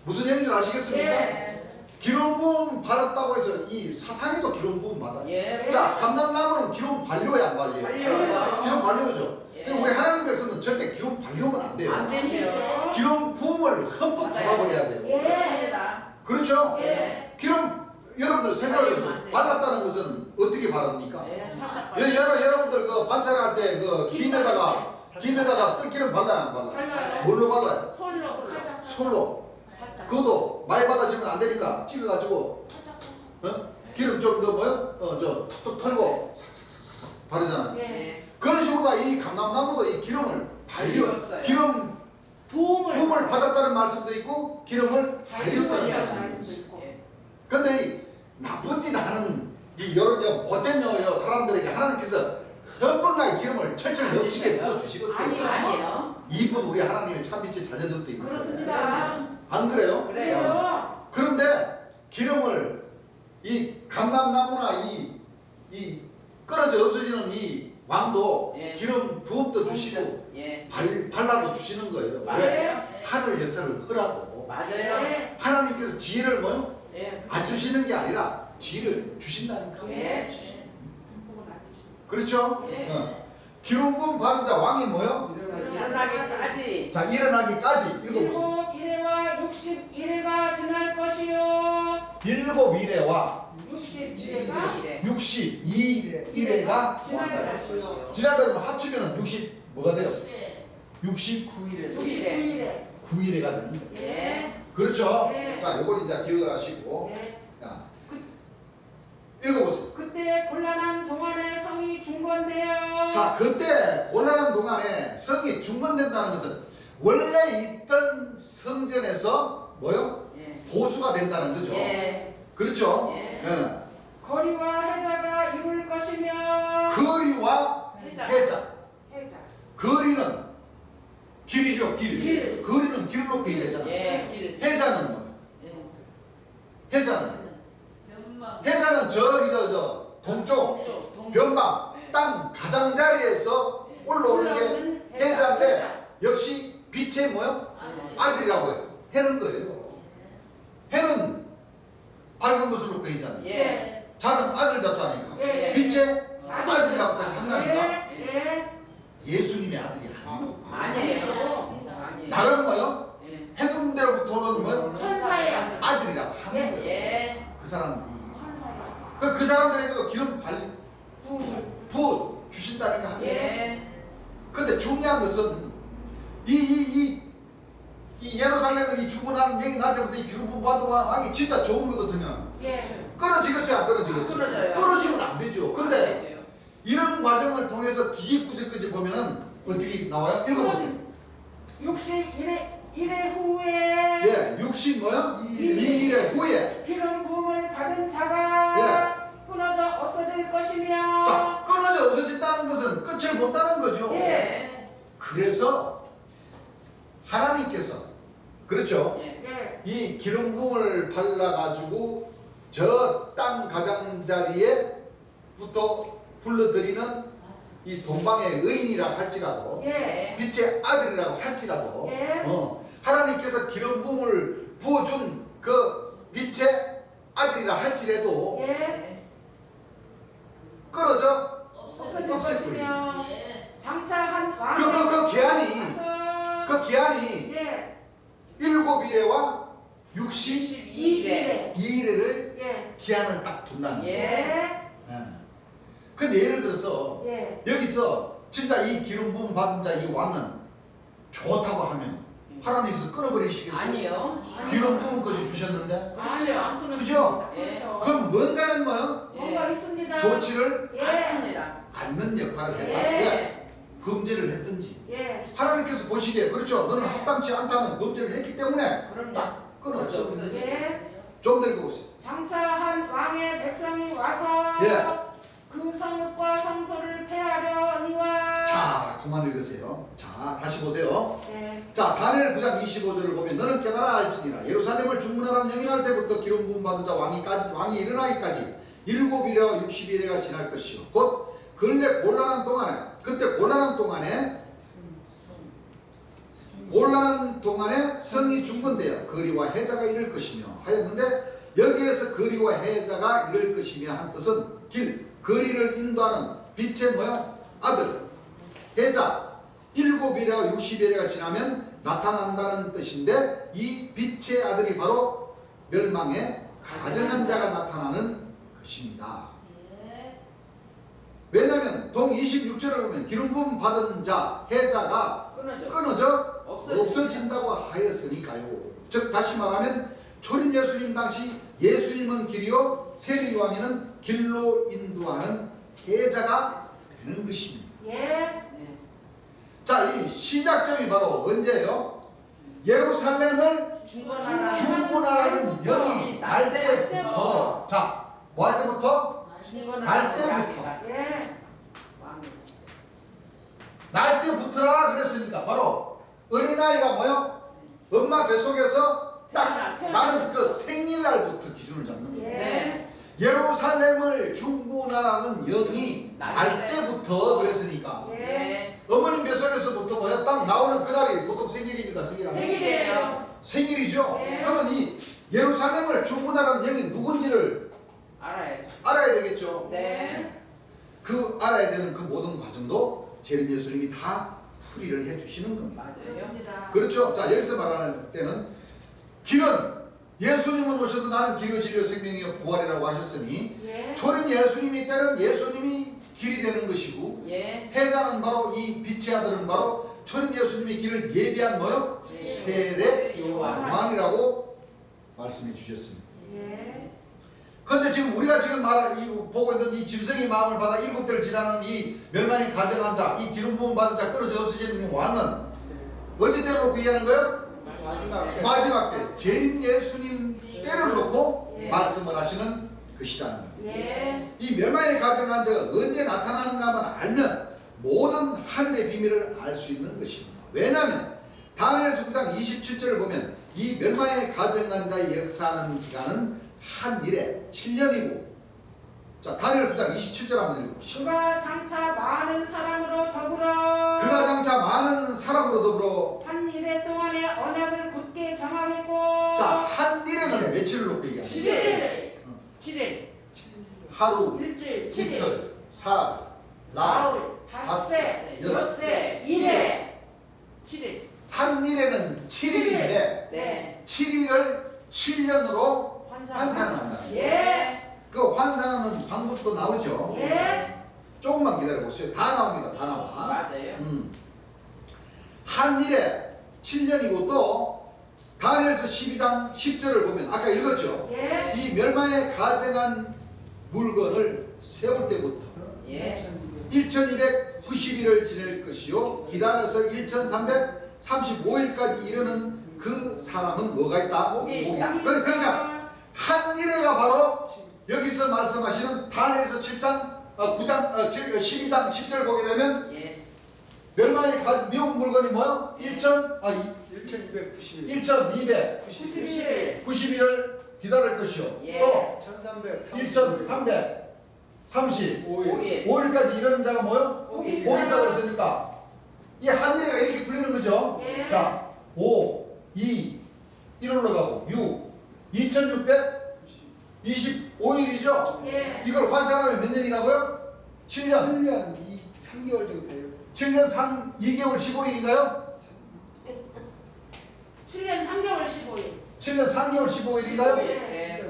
무슨 얘기인 줄 아시겠습니까? 예. 기름 부음 받았다고 해서 이 사탄이도 기름 부음 받아요. 예. 자, 감람나무는 기름 발효해 안 발효해? 발효요. 기름 발효죠. 예. 근데 우리 하나님 백성은 절대 기름 발효면 안 돼요. 안 되죠. 기름 부음을 흠뻑 받아버려야 돼요. 예. 그렇습니다. 그렇죠? 예. 기름, 여러분들 생각을 해보세요. 발랐다는 것은 어떻게 바릅니까? 예. 살짝 여러분들 그 반찬할 때 그 김에다가 뜰기름 발라요 안 발라요? 발라요. 뭘로 발라요? 손으로 살짝. 솔로. 살짝. 그것도 많이 받아지면 안 되니까 찍어가지고 기름 좀 더 뭐요? 저 툭툭 털고 삭삭삭삭 바르잖아요. 예. 그런 식으로 이 감람나무도 이 기름을 발렸어요. 기름 부음을 받았다는 말씀도 있고 기름을 발렸다는 발렸다는 말씀도 말씀도 있어요. 있고. 예. 근데 이 나쁜 짓 하는 이 여러 못된 사람들에게 하나님께서 흠뻑나게 기름을 철철 넘치게 부어주시겠어요. 아니에요. 이쁜 우리 하나님의 참빛의 자녀들도 있는데 그렇습니다. 안 그래요? 그래요. 그런데 기름을 이 감람나무나 이 끊어져 없어지는 이 왕도 예. 기름 부음도 주시고 예. 발라도 주시는 거예요. 왜? 맞아요. 하늘 역사를 허라고. 맞아요. 예. 하나님께서 지혜를 뭐요? 예. 안 주시는 게 아니라 지혜를 주신다니까. 예. 그렇죠? 예. 기름 부음 받은 자 왕이 뭐요? 일어나기까지. 자, 일어나기까지 읽어보세요. 일곱 이래와 60이래가 지날 것이요. 일곱 이래와 60이래가 62일에가 지날 것이요. 지난다 그러면 합치면 60 뭐가 돼요? 네. 69일에 69일에. 9일에가 되는 거예요. 예. 그렇죠? 네. 자, 요걸 이제 기억을 하시고 예. 자, 읽어보세요. 그때 곤란한 동안에 성이 중건되어. 자, 그때 곤란한 동안에 성이 중건된다는 것은 원래 있던 성전에서 뭐요? 예. 보수가 된다는 거죠. 예. 그렇죠? 예. 예. 거리와 해자가 이룰 것이며. 거리와 해자. 해자. 해자. 거리는 길이죠, 길. 길. 거리는 길 높이 되잖아요. 예. 길. 해자는 뭐예요? 예. 해자는 변방. 해자는 저기 저 동쪽 변방 땅 가장자리에서 올라오는 게 해자인데 역시 빛의 뭐요? 아들이라고 해요. 해는 거예요. 해는 밝은 것을 놓고 해잖아요. 예. 자는 아들 자자니까. 예. 빛의 아들이라고까지 한다니까. 예. 예수님의 아들이 아니에요. 아니에요. 아니에요. 나는 뭐요? 예. 해동대로부터는 뭐요? 천사의 아들. 아들이라고 하는 예. 거예요. 예. 그 사람들이. 천사의 그 사람들에게도 기름 부음을. 부어 주신다니까 하는 거예요. 예. 근데 중요한 것은 이 예루살렘을 이 주문하는 얘기 날 때부터 이 기름 부음 받은 왕이 진짜 좋은 것 같으면 예. 끊어지겠어요, 안 끊어지겠어요? 끊어져요. 끊어지면 안 되죠. 근데 이런 과정을 통해서 뒤에 구절까지 보면은 어떻게 나와요? 읽어보세요. 61회 후에. 예, 60 뭐요? 2일의 후에. 기름 부음을 받은 자가 끊어져 없어질 것이며. 자, 끊어져 없어진다는 것은 끝을 본다는 거죠. 예. 그래서 하나님께서 그렇죠. 예. 예. 이 기름 부음을 발라가지고 저 땅 가장자리에부터 불러들이는 이 동방의 의인이라 할지라도 예. 빛의 아들이라고 할지라도 예. 하나님께서 기름 부음을 부어준 그 빛의 아들이라 할지라도 62일에 62일을 예. 기한을 딱 둔다는 거예요. 예. 근데 예를 들어서 예. 여기서 진짜 이 기름 부음 받은 자 이 왕은 좋다고 하면 하나님께서 끊어버리시겠어요? 아니요. 기름 부음까지 주셨는데 아니요. 안 끊어져요. 그죠? 그렇죠. 그럼 뭔가는 뭐요? 뭔가 있습니다. 조치를 예. 맞습니다. 않는 역할을 했다. 예. 왜? 범죄를 했든지 예. 하나님께서 보시기에 그렇죠. 너는 합당치 않다는 범죄를 했기 때문에 그럼요. 딱 끊어져. 예. 좀 더 읽어보세요. 장차 한 왕의 백성이 와서 예. 그 성읍과 성소를 폐하려니와. 자, 그만 읽으세요. 자, 다시 보세요. 예. 자, 다니엘 9장 25절을 보면 너는 깨달아 알지니라 예루살렘을 중문하라는 영행할 때부터 기름 부음 받은 자 왕이 일어나기까지 7일에와 60일에가 지날 것이요 곧 근래 곤란한 동안에 성이 중건되어 거리와 해자가 이를 것이며 하였는데 여기에서 거리와 해자가 이를 것이며 한 뜻은 거리를 인도하는 빛의 아들 해자 7일에와 60일에가 지나면 나타난다는 뜻인데 이 빛의 아들이 바로 멸망에 가증한 자가 나타나는 것입니다. 왜냐하면 동 26절을 보면 기름 부음 받은 자 해자가 끊어져 없어진다고 하였으니까요. 즉 다시 말하면 초림 예수님 당시 예수님은 길이요 세례 요한이는 길로 인도하는 해자가 되는 것입니다. 예. 자, 이 시작점이 바로 언제예요? 예루살렘을 중건하라는 영이 날 때부터. 자, 뭐 할 때부터? 날 때부터. 예. 날 때부터라 그랬으니까 바로 어린아이가 뭐요? 엄마 뱃속에서 딱 나는 그 생일날부터 기준을 잡는 거예요. 예. 예루살렘을 중건하라는 영이 날 때부터 그랬으니까 예. 어머님 뱃속에서부터 뭐야? 딱 나오는 그날이 보통 생일입니까? 생일 아니에요? 생일이에요. 생일이죠? 예. 그러면 이 예루살렘을 중건하라는 영이 누군지를 알아야 되겠죠? 네. 그 알아야 되는 그 모든 과정도 재림 예수님이 다 풀이를 해주시는 겁니다. 맞아요. 그렇습니다. 그렇죠? 자, 여기서 말할 때는 길은 예수님은 오셔서 나는 길이요 진리요 생명이요 부활이라고 하셨으니 예. 초림 예수님이 때는 예수님이 길이 되는 것이고 예. 해자는 바로 이 빛의 아들은 바로 초림 예수님의 길을 예비한 뭐요? 세례 요한이라고 말씀해 주셨습니다. 예. 그런데 지금 우리가 지금 보고 있는 이 짐승의 마음을 받아 7대를 지나는 이 멸망이 가정한 자, 이 기름 부음 받은 자 끊어져 없어지는 왕은 언제 때를 놓고 얘기하는 거예요? 마지막 때 재림 예수님 때를 놓고 예. 말씀을 하시는 것이라는 겁니다. 예. 이 멸망에 가정한 자가 언제 나타나는가만 알면 모든 하늘의 비밀을 알 수 있는 것입니다. 왜냐하면 다니엘서 9장 27절을 보면 이 멸망에 가정한 자의 역사하는 기간은 한 일에 7년이고 자 다니엘 9장 27절 한번 읽어보시죠. 그가 장차 많은 사람으로 더불어 그가 장차 많은 사람으로 더불어 한 일해 동안에 언약을 굳게 정하겠고. 자 한 일에는 며칠을 놓고 얘기하죠? 7일. 7일. 하루, 일주일. 7일. 이틀, 사흘, 나흘, 나흘. 닷새. 엿새. 일. 1회. 7일. 한 일에는 7일인데 네. 7일을 7년으로 환산한다. 예. 그 환산하는 방법도 나오죠. 예. 조금만 기다려보세요. 다 나옵니다. 다 나와. 맞아요. 한 일에 7년이고 또 다니엘서 12장 10절을 보면 아까 읽었죠. 예. 이 멸망에 가정한 물건을 세울 때부터 예. 1290일을 지낼 것이요 기다려서 1335일까지 이르는 그 사람은 뭐가 있다? 복이 복이 있다. 있다. 그러니까 한 일회가 바로 여기서 말씀하시는 다니엘서 9장 12장 10절 보게 되면 예. 멸망에 미운 물건이 뭐요? 1290일 1290일을 기다릴 것이요. 예. 또 1335일 1335일까지 이르는 자가 뭐요? 복이 복이 있다고 그랬으니까 이 한 일회가 이렇게 풀리는 거죠. 예. 자, 5, 2, 1로 가고 6, 2625일이죠. 예. 이걸 환산하면 몇 년이라고요? 7년. 1년 3개월 정도 돼요. 7년 2개월 15일인가요? 7년 3개월 15일. 7년 3개월 15일인가요? 네.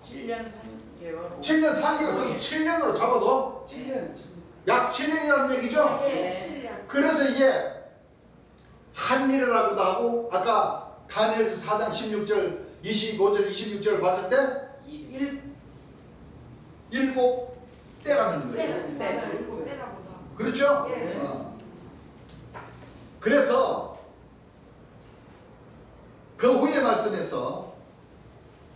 7년 3개월. 7년 3개월 그럼 7년으로 잡아도 7년. 약 7년이라는 얘기죠? 예. 7년. 그래서 이게 한일이라고도 하고 아까 다니엘서 4장 16절 25절 26절을 봤을 때 7때라는 거예요. 맞아요. 7때라고도. 그렇죠? 예. 그래서 그 후에 말씀에서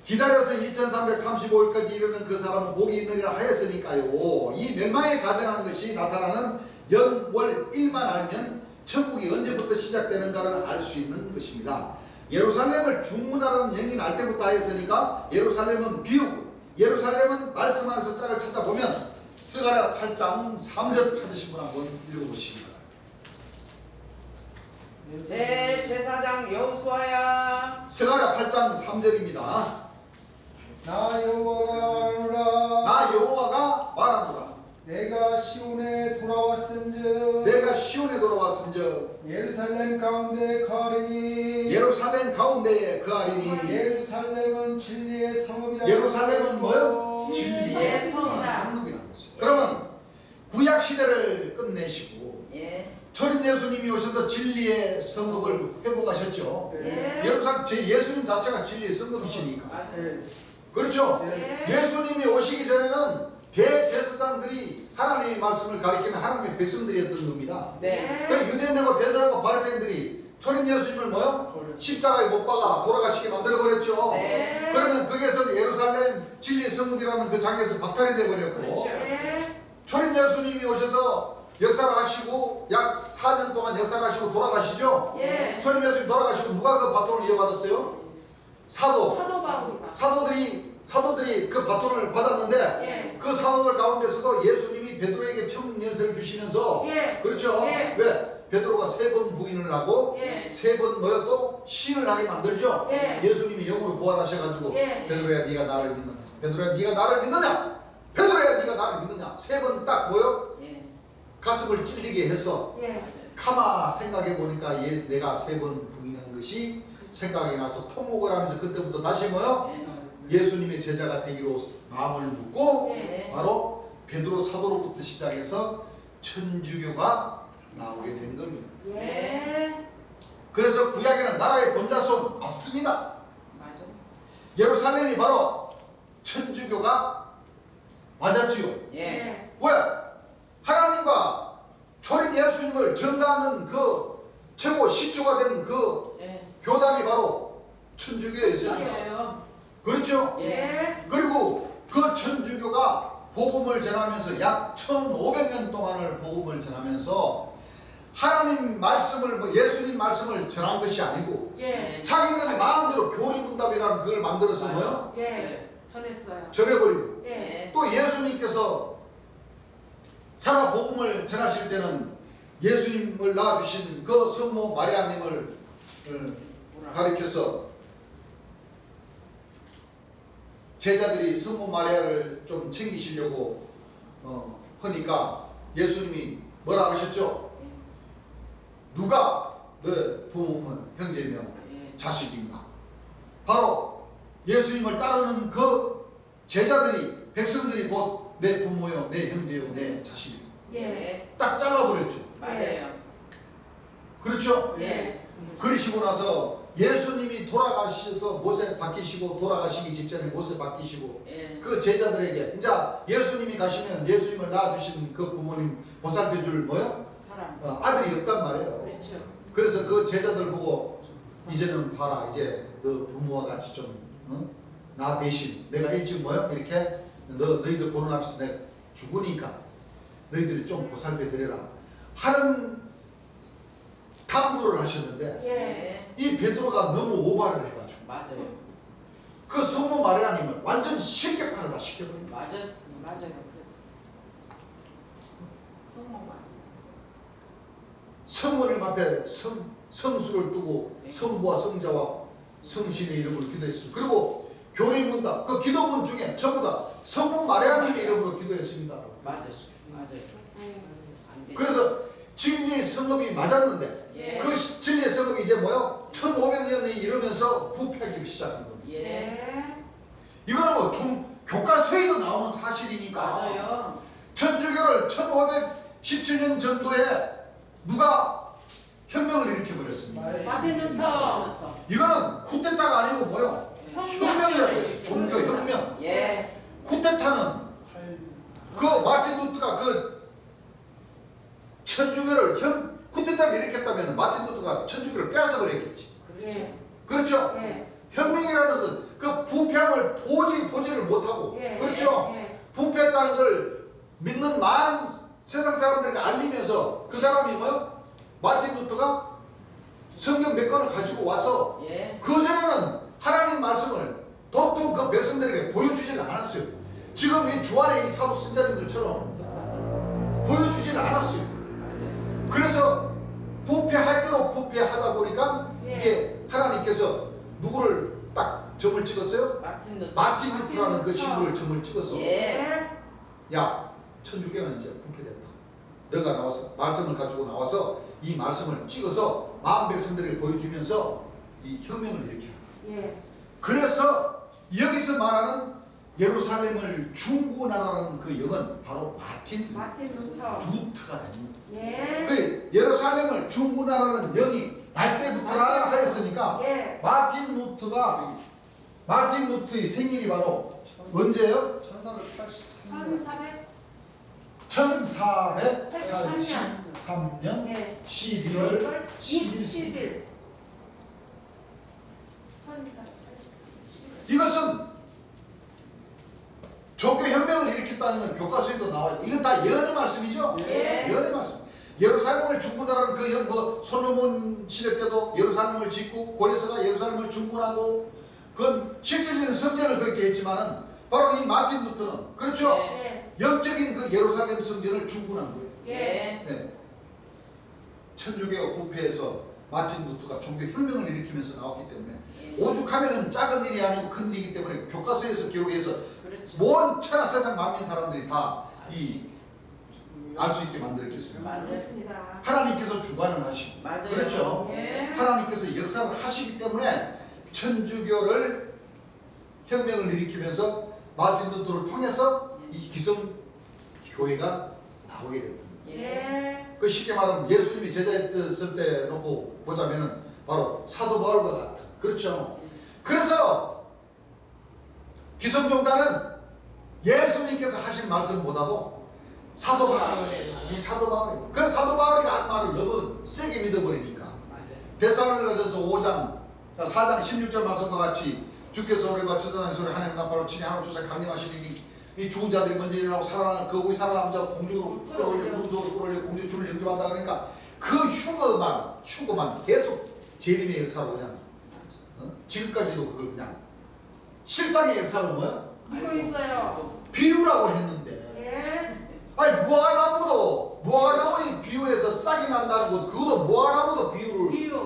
기다려서 1335일까지 이르는 그 사람은 복이 있느니라 하였으니까요. 이 멸망에 가정한 것이 나타나는 연월 일만 알면 천국이 언제부터 시작되는가를 알 수 있는 것입니다. 예루살렘을 중문하라는 영이 날 때부터 하였으니까 예루살렘은 비우고 예루살렘은 말씀 안에서 짝을 찾아보면 스가랴 8장 3절 찾으신 분 한번 읽어보시기 바랍니다. 네, 제사장 여호수아야. 스가랴 8장 3절입니다. 나 여호와가 말하노라. 나 여호와가 말하노라. 내가 시온에 돌아왔은즉 내가 시온에 돌아왔은즉 예루살렘 가운데 거하리니 예루살렘 가운데에 거하리니 예루살렘은 진리의 성읍이라. 예루살렘은 뭐요? 진리의 진리의 성읍이라. 성읍이라는 것이죠. 그러면 구약 시대를 끝내시고 예. 초림 예수님이 오셔서 진리의 성읍을 회복하셨죠. 예. 예루살렘 제 예수님 자체가 진리의 성읍이시니까. 맞아요. 그렇죠? 예. 예수님이 오시기 전에는 대제사장들이 하나님의 말씀을 가리키는 하나님의 백성들이었던 겁니다. 네. 그 유대인들과 대제사장과 바리새인들이 초림 예수님을 뭐요? 십자가에 못 박아 돌아가시게 만들어 버렸죠. 네. 그러면 거기에서 예루살렘 진리의 성읍이라는 그 장에서 박탈이 돼 버렸고 그렇죠. 예. 초림 예수님이 오셔서 역사를 하시고 약 4년 동안 역사를 하시고 돌아가시죠. 예. 초림 예수님 돌아가시고 누가 그 바톤을 이어받았어요? 사도. 사도 바울이가. 사도들이 그 바톤을 받았는데 예. 그 사도들 가운데서도 예수님이 베드로에게 청년세를 주시면서 예. 그렇죠? 예. 왜? 베드로가 3번 부인을 하고 예. 3번 뭐요? 또 시인을 하게 만들죠? 예. 예수님이 영으로 부활하셔가지고 예. 베드로야 네가 나를 믿느냐? 베드로야 네가 나를 믿느냐? 베드로야 네가 나를 믿느냐? 3번 딱 뭐요? 예. 가슴을 찔리게 해서 예. 가마 생각해 보니까 내가 3번 부인한 것이 생각이 나서 통곡을 하면서 그때부터 다시 뭐요? 예수님의 제자가 되기로 마음을 먹고 예. 바로 베드로 사도로부터 시작해서 천주교가 나오게 된 겁니다. 예. 그래서 구약에는 나라의 본자손 맞습니다. 맞아. 예루살렘이 바로 천주교가 맞았지요. 예. 예. 왜? 하나님과 초림 예수님을 전가하는 그 최고 시초가 된 그 예. 교단이 바로 천주교였습니다. 맞아요. 그렇죠? 예. 그리고 그 천주교가 복음을 전하면서 약 1500년 동안을 복음을 전하면서 하나님 말씀을 예수님 말씀을 전한 것이 아니고 예. 자기들 마음대로 교리문답이라는 그걸 만들어서 뭐요? 예. 전했어요. 전해버리고 예. 또 예수님께서 살아 복음을 전하실 때는 예수님을 낳아주신 그 성모 마리아님을 가리켜서 제자들이 성모 마리아를 좀 챙기시려고 하니까 예수님이 뭐라 하셨죠? 누가 너 부모면 형제며 예. 자식인가? 바로 예수님을 따르는 그 제자들이 백성들이 곧 내 부모요 내 형제요 내 자식이요. 예. 딱 잘라버렸죠. 맞아요. 그렇죠? 예. 그러시고 나서 예수님이 돌아가셔서 못에 박히시고 돌아가시기 직전에 못에 박히시고 예. 그 제자들에게 이제 예수님이 가시면 예수님을 낳아주신 그 부모님 보살펴줄 뭐요? 사람. 아들이 없단 말이에요. 그렇죠. 그래서 그 제자들 보고 이제는 봐라 이제 너 부모와 같이 좀 나 대신 내가 일찍 뭐요? 이렇게 너희들 보는 앞에서 내가 죽으니까 너희들이 좀 보살펴드려라 하는 당부를 하셨는데 예. 예. 이 베드로가 너무 오바를 해가지고 맞아요. 그 성모 마리아님을 완전 실격파를 다 시켜버립니다. 맞아요. 그랬어. 성모만. 성모님 앞에 성수를 두고 네. 성부와 성자와 성신의 이름으로 기도했습니다. 그리고 교리문답 그 기도문 중에 전부 다 성모 마리아님의 이름으로 기도했습니다. 맞아요. 맞아요. 안 돼. 그래서 진리의 성읍이 맞았는데 예. 그 진리의 성읍이 이제 뭐요? 1500년이 이르면서 부패하기 시작한 겁니다. 예. 예. 이거는 뭐 좀 교과서에도 나오는 사실이니까. 맞아요. 천주교를 1517년 정도에 누가 혁명을 일으켜버렸습니다. 마틴 루터. 이거는 쿠데타가 아니고 뭐요? 혁명이라고 했어요. 종교혁명. 예. 쿠데타는 그 마틴 루터가 그 천주교를 쿠데타를 일으켰다면 마틴 루터가 천주교를 빼앗아버렸겠지. 예. 그렇죠? 예. 혁명이라는 것은 그 부패함을 도저히 보지를 못하고 예. 그렇죠? 예. 부패했다는 걸 믿는 많은 세상 사람들에게 알리면서 그 사람이 뭐요? 마틴 루터가 성경 몇 권을 가지고 와서 예. 그전에는 하나님 말씀을 도통 그 백성들에게 보여주지를 않았어요. 지금 이 주안의 이 사도 선자님들처럼 보여주지를 않았어요. 그래서 부패할 대로 부패하다 보니까 예. 이게 하나님께서 누구를 딱 점을 찍었어요? 마틴 루터라는 그 신부를 점을 찍었어. 예. 야, 천주교는 이제 부패됐다. 너가 나와서 말씀을 가지고 나와서 이 말씀을 찍어서 마음 백성들에게 보여주면서 이 혁명을 일으켜. 예. 그래서 여기서 말하는 예루살렘을 중군하라는 그 영은 바로 마틴 루터. 루터가 됩니다. 예. 그 예루살렘을 중군하라는 영이 날 때부터라 하였으니까 예. 마틴 루터의 생일이 바로 언제예요? 1483년 1483년. 예. 12월 20일. 이것은 종교혁명을 일으켰다는 건 교과서에도 나와요. 이건 다 예언의 말씀이죠? 예. 예언의 말씀. 예루살렘을 중군하라는 그 뭐 솔로몬 시대 때도 예루살렘을 짓고 고레스가 예루살렘을 중군하고 그건 실질적인 성전을 그렇게 했지만은 바로 이 마틴 루터는 그렇죠? 예. 영적인 그 예루살렘 성전을 중군한 거예요. 예. 네. 천주교가 부패해서 마틴 루터가 종교혁명을 일으키면서 나왔기 때문에 오죽하면은 작은 일이 아니고 큰 일이기 때문에 교과서에서 기록해서 그렇죠. 모든 천하 세상 만민 사람들이 다 알 수 있게 만들었겠습니다. 맞아요. 그렇습니다. 하나님께서 주관을 하시고 맞아요. 그렇죠. 예. 하나님께서 역사를 하시기 때문에 천주교를 혁명을 일으키면서 마틴 루터를 통해서 이 기성 교회가 나오게 됩니다. 예. 그 쉽게 말하면 예수님이 제자였을 때 놓고 보자면은 바로 사도 바울과 같은 그렇죠. 그래서 기성종단은 예수님께서 하신 말씀보다도 사도 바울이에요. 그 사도 바울이 한 말을 너무 세게 믿어버리니까 데살로니가전서 5장 4장 16절 말씀과 같이 주께서 우리가 천사장의 소리 하나님 나팔로 치니 하나님 조차 강림하시니 이 죽은 자들이 먼저 일어나고 살아나는 그 후에 살아남은 자 공중으로 끌어올려 구름속으로 끌어올려 공중의 줄을 영접한다. 그러니까 그 휴거만 계속 재림의 역사로 그냥 지금까지도 그걸 그냥 실상의 역사로 뭐야? 이거 있어요. 비유라고 했는데 예. 아니 무화과나무의 비유해서 싹이 난다는 것 그것도 무화과나무도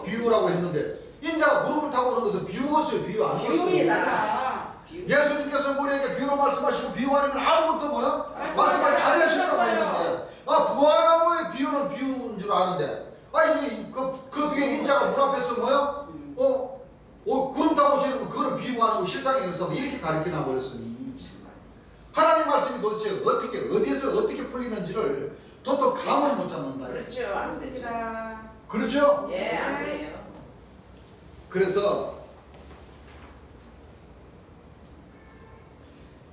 비유라고 했는데 인자가 구름을 타고 오는 것은 비유였어요. 비유 아니었어요. 비유이다. 예수님께서 우리에게 비유로 말씀하시고 비유 아니면 아무것도 뭐야? 말씀하지 않으신다고 했는데 무화과나무의 비유는 비유인 줄 아는데 그 뒤에 인자가 문 앞에서 뭐야? 구름 타고 오시는 거 그거는 비유 아니고 실상의 역사도 이렇게 가르치나 버렸으니 하나님 말씀이 도대체 어디에서 어떻게 풀리는지를 도통 감을 못 잡는다. 그렇죠. 안 됩니다. 됩니다. 그렇죠? 예, 안 돼요. 그래서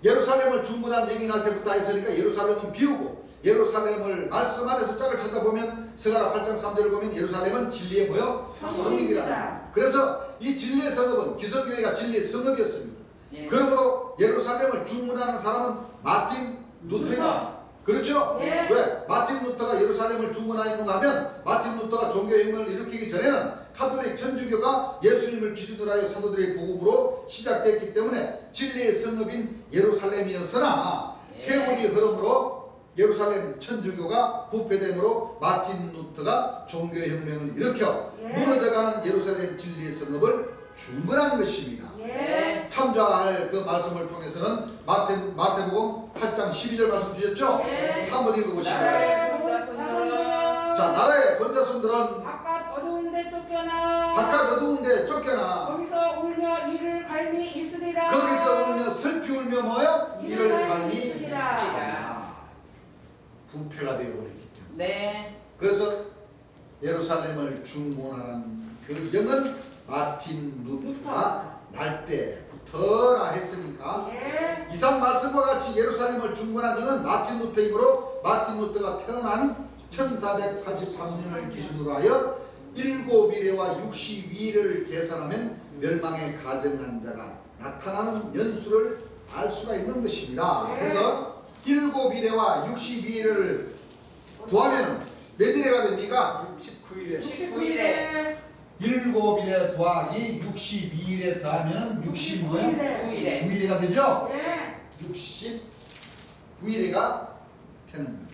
예루살렘을 중군한 영이 날 때부터 했으니까 예루살렘은 비우고 예루살렘을 말씀 안에서 짝을 찾아보면 스가랴 8장 3절을 보면 예루살렘은 진리의 뭐요? 성읍이라. 그래서 이 진리의 성읍은 기성교회가 진리의 성읍이었습니다. 예. 그러므로 예루살렘을 중군하는 사람은 마틴 루터입니다. 그렇죠? 예. 왜? 마틴 루터가 예루살렘을 중군하였는가 하면 마틴 루터가 종교혁명을 일으키기 전에는 카톨릭 천주교가 예수님을 기준으로 하여 사도들의 복음으로 시작됐기 때문에 진리의 성읍인 예루살렘이었으나 세월이 흐름으로 예루살렘 천주교가 부패됨으로 마틴 루터가 종교혁명을 일으켜 무너져가는 예루살렘 진리의 성읍을 중건한 것입니다. 예. 참조할 그 말씀을 통해서는 마태복음 8장 12절 말씀 주셨죠? 예. 한번 읽어보시죠. 나라의 본자손들은 자, 나라의 번자손들은 바깥 어두운 데 쫓겨나 바깥 어두운데 쫓겨나 거기서 울며 이를 갈미 있으리라. 거기서 울며 슬피 울며 뭐요? 이를 이를 갈미 있으리라. 있으리라. 부패가 되어버렸기 때문에. 네. 그래서 예루살렘을 중보하는 그 영은 마틴 루터가 날 때부터라 했으니까 예. 이상 말씀과 같이 예루살렘을 중보한 영은 마틴 루터이므로 마틴 루터가 태어난 1483년을 기준으로 하여 7일에와 62일을 계산하면 멸망에 가증한 자가 나타나는 연수를 알 수가 있는 것입니다. 네. 그래서 7일에와 62일을 더하면 몇 일에가 됩니까? 19일에 19일에 7일에 더하기 62일에 더하면 69일 9일에 9일에가 되죠? 예. 69일에가 되는 거예요.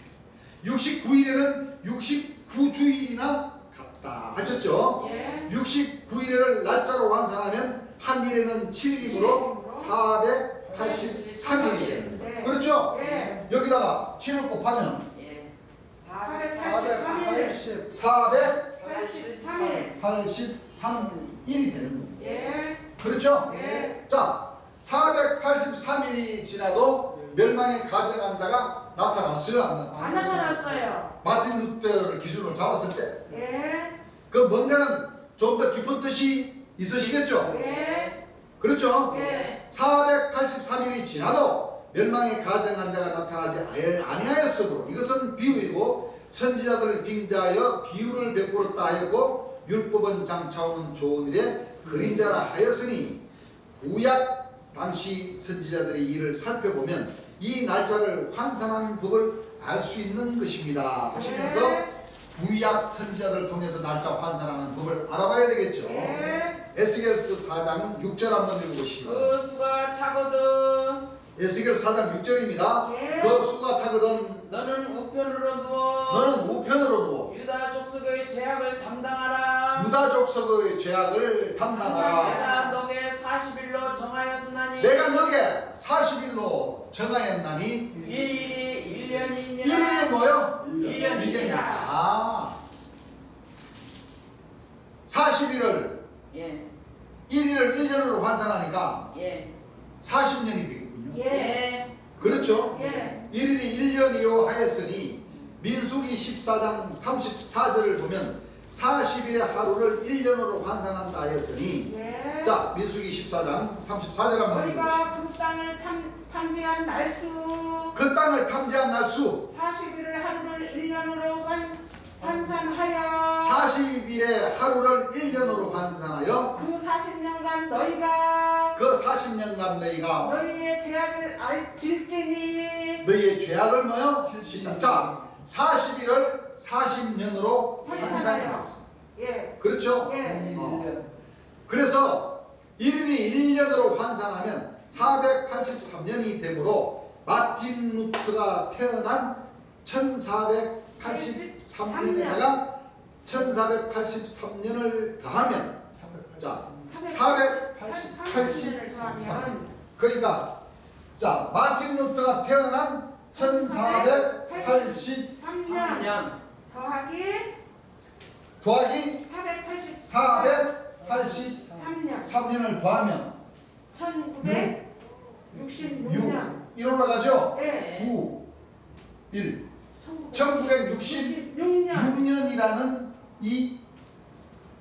69일에는 69주일이나 같다 하셨죠? 예. 69일을 날짜로 환산하면 한 일에는 7일이므로 483일이 되는 거예요. 네. 그렇죠? 예. 여기다가 7을 곱하면 예. 483일. 483일이 83일. 되는 거예요. 예. 그렇죠? 예. 자, 483일이 지나도 멸망에 가증한 자가 나타났어요? 안 나타났어요. 마틴 루터를 기준으로 잡았을 때 예. 그 뭔가는 좀 더 깊은 뜻이 있으시겠죠? 예. 그렇죠? 예. 483일이 지나도 멸망에 가증한 자가 나타나지 아니하였으므로 이것은 비유이고 선지자들을 빙자하여 비유를 베풀었다 하였고 율법은 장차오는 좋은 일에 그림자라 하였으니 구약 당시 선지자들의 일을 살펴보면 이 날짜를 환산하는 법을 알 수 있는 것입니다 하시면서 구약 선지자들을 통해서 날짜 환산하는 법을 알아봐야 되겠죠. 예. 에스겔서 4장 6절 한번 읽어보시죠. 그 수가 차거든 에스겔 4장 6절입니다. 예. 그 수가 차거든 너는 우편으로 누워 너는 우편으로 누워 유다 족속의 죄악을 담당하라. 유다 족속의 죄악을 담당하라. 내가 너게 40일로 정하였나니 내가 너게 40일로 정하였나니 일일이 1년이니라. 1일이 뭐요? 1년이니라. 아, 40일을 예. 1일을 1년으로 환산하니까 예. 40년이 되겠군요. 예. 예. 그렇죠? 예. 1일이 1년이요 하였으니 민수기 14장 34절을 보면 40일의 하루를 1년으로 환산한다 하였으니 예. 자, 민수기 14장 34절 한번 읽어보시죠. 너희가 그 땅을 탐지한 날수 그 땅을 탐지한 날수 40일을 하루를 1년으로 환산하여 40일의 하루를 1년으로 환산하여 그 40년간 너희가 그 40년간 너희가 너희의 죄악을 질지니 너희의 죄악을 뭐요? 질시다. 자, 40일을 40년으로 환산해놨습니다. 예. 그렇죠? 예. 그래서 1일이 1년으로 환산하면 483년이 되므로 마틴 루터가 태어난 1483년에다가 1483년을 더하면 자, 480년을 더하면 그러니까 자, 마틴 루터가 태어난 1483년 3년. 더하기 더하기 483년 483년을 더하면 1966년 1 올라가죠? 예. 9, 1 1966년 1966년이라는 이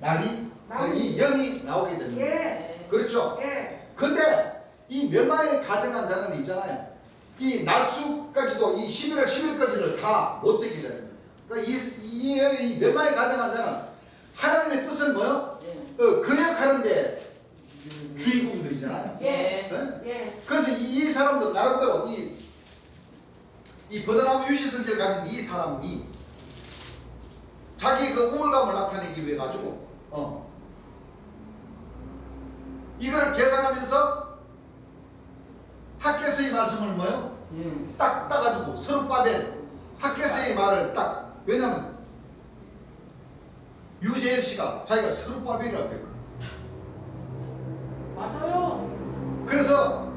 날이 이 영이 나오게 됩니다. 예. 그렇죠? 예. 근데 이 멸망에 가증한 자는 있잖아요. 이 날수까지도 이 11월 10일까지를 다 못 되게 되는 거예요. 그러니까 이 멸망에 가증한 자는 하나님의 뜻을 뭐요? 거역하는데 주인공들이잖아요. 예. 네? 예. 그래서 이 사람들 나름대로 이 버드나무 유시성질을 가진 이 사람이 자기 그 우월감을 나타내기 위해 가지고 이거를 계산하면서 학개서의 말씀을 뭐요? 딱 따가지고 서룻바벨 학개서의 말을 딱 왜냐면 유재열 씨가 자기가 서룻바벨이라고 그랬거든요. 맞아요. 그래서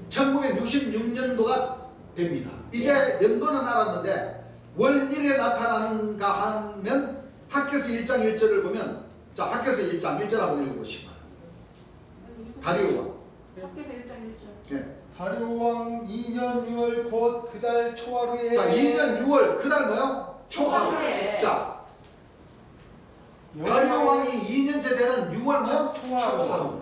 1966년도가 됩니다. 이제 연도는 알았는데 월 1에 나타나는가 하면 학교에서 1장 1절을 보면 자 학교에서 1장 1절 한번 읽어보시기 바랍니다. 다리오 왕. 학교에서 1장 1절. 네. 다리오 왕 2년 6월 곧 그달 초하루에 자 2년 6월 그달 뭐요? 초하루. 초하루에. 자 다리오 왕이 2년째 되는 6월 뭐요? 초하루.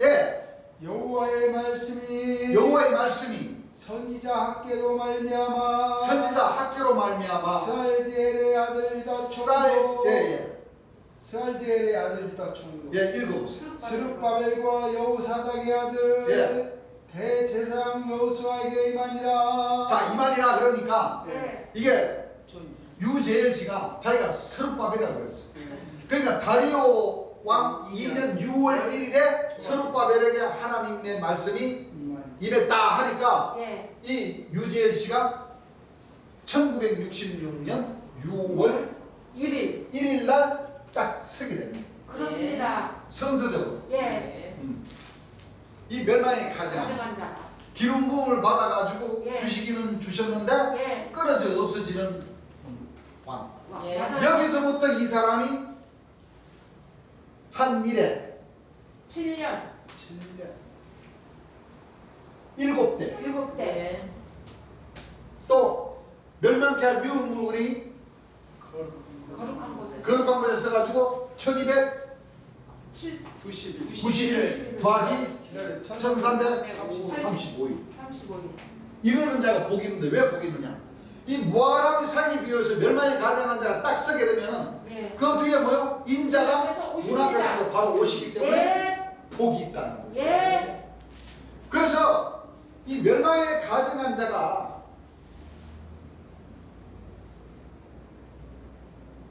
예. 여호와의 말씀이 여호와의 말씀이 선지자 학계로 말미암아 선지자 학교로 말미암아 스알디엘의 아들 다총도 스알디엘의 아들 다총도 예 읽어보세요. 스룹바벨과 여호사닥의 아들 예. 대제사장 여호수아에게 임하니라. 자 이만이라 그러니까 네. 이게 유재열 씨가 자기가 스룹바벨이라고 그랬어. 그러니까 다리오 왕 2년 6월 1일에 스룹바벨에게 하나님의 말씀이 임했다 하니까 예. 이 유재열 씨가 1966년 6월 1일. 1일 날 딱 서게 됩니다. 그렇습니다. 성서적으로 예. 이 멸망의 가장 가져간 자. 기름 부음을 받아가지고 예. 주시기는 주셨는데 예. 끊어져 없어지는 왕. 예. 맞아요. 여기서부터 이 사람이 한 일에 7년. 7대 7대. 네. 또 멸망케 할 미운 물건이 거룩한 곳에서. 거룩한 곳에 써가지고 7. 1291 더하기 1335일 35일. 이러는 자가 복이 있는데 왜 복이 있느냐 이 무아람이 상에 비해서 멸망에 가장한 자가 딱 서게 되면은 예. 그 뒤에 뭐요? 인자가 문 앞에서 바로 오시기 때문에 예. 복이 있다는 거예요. 예. 그래서 이 멸망에 가증한 자가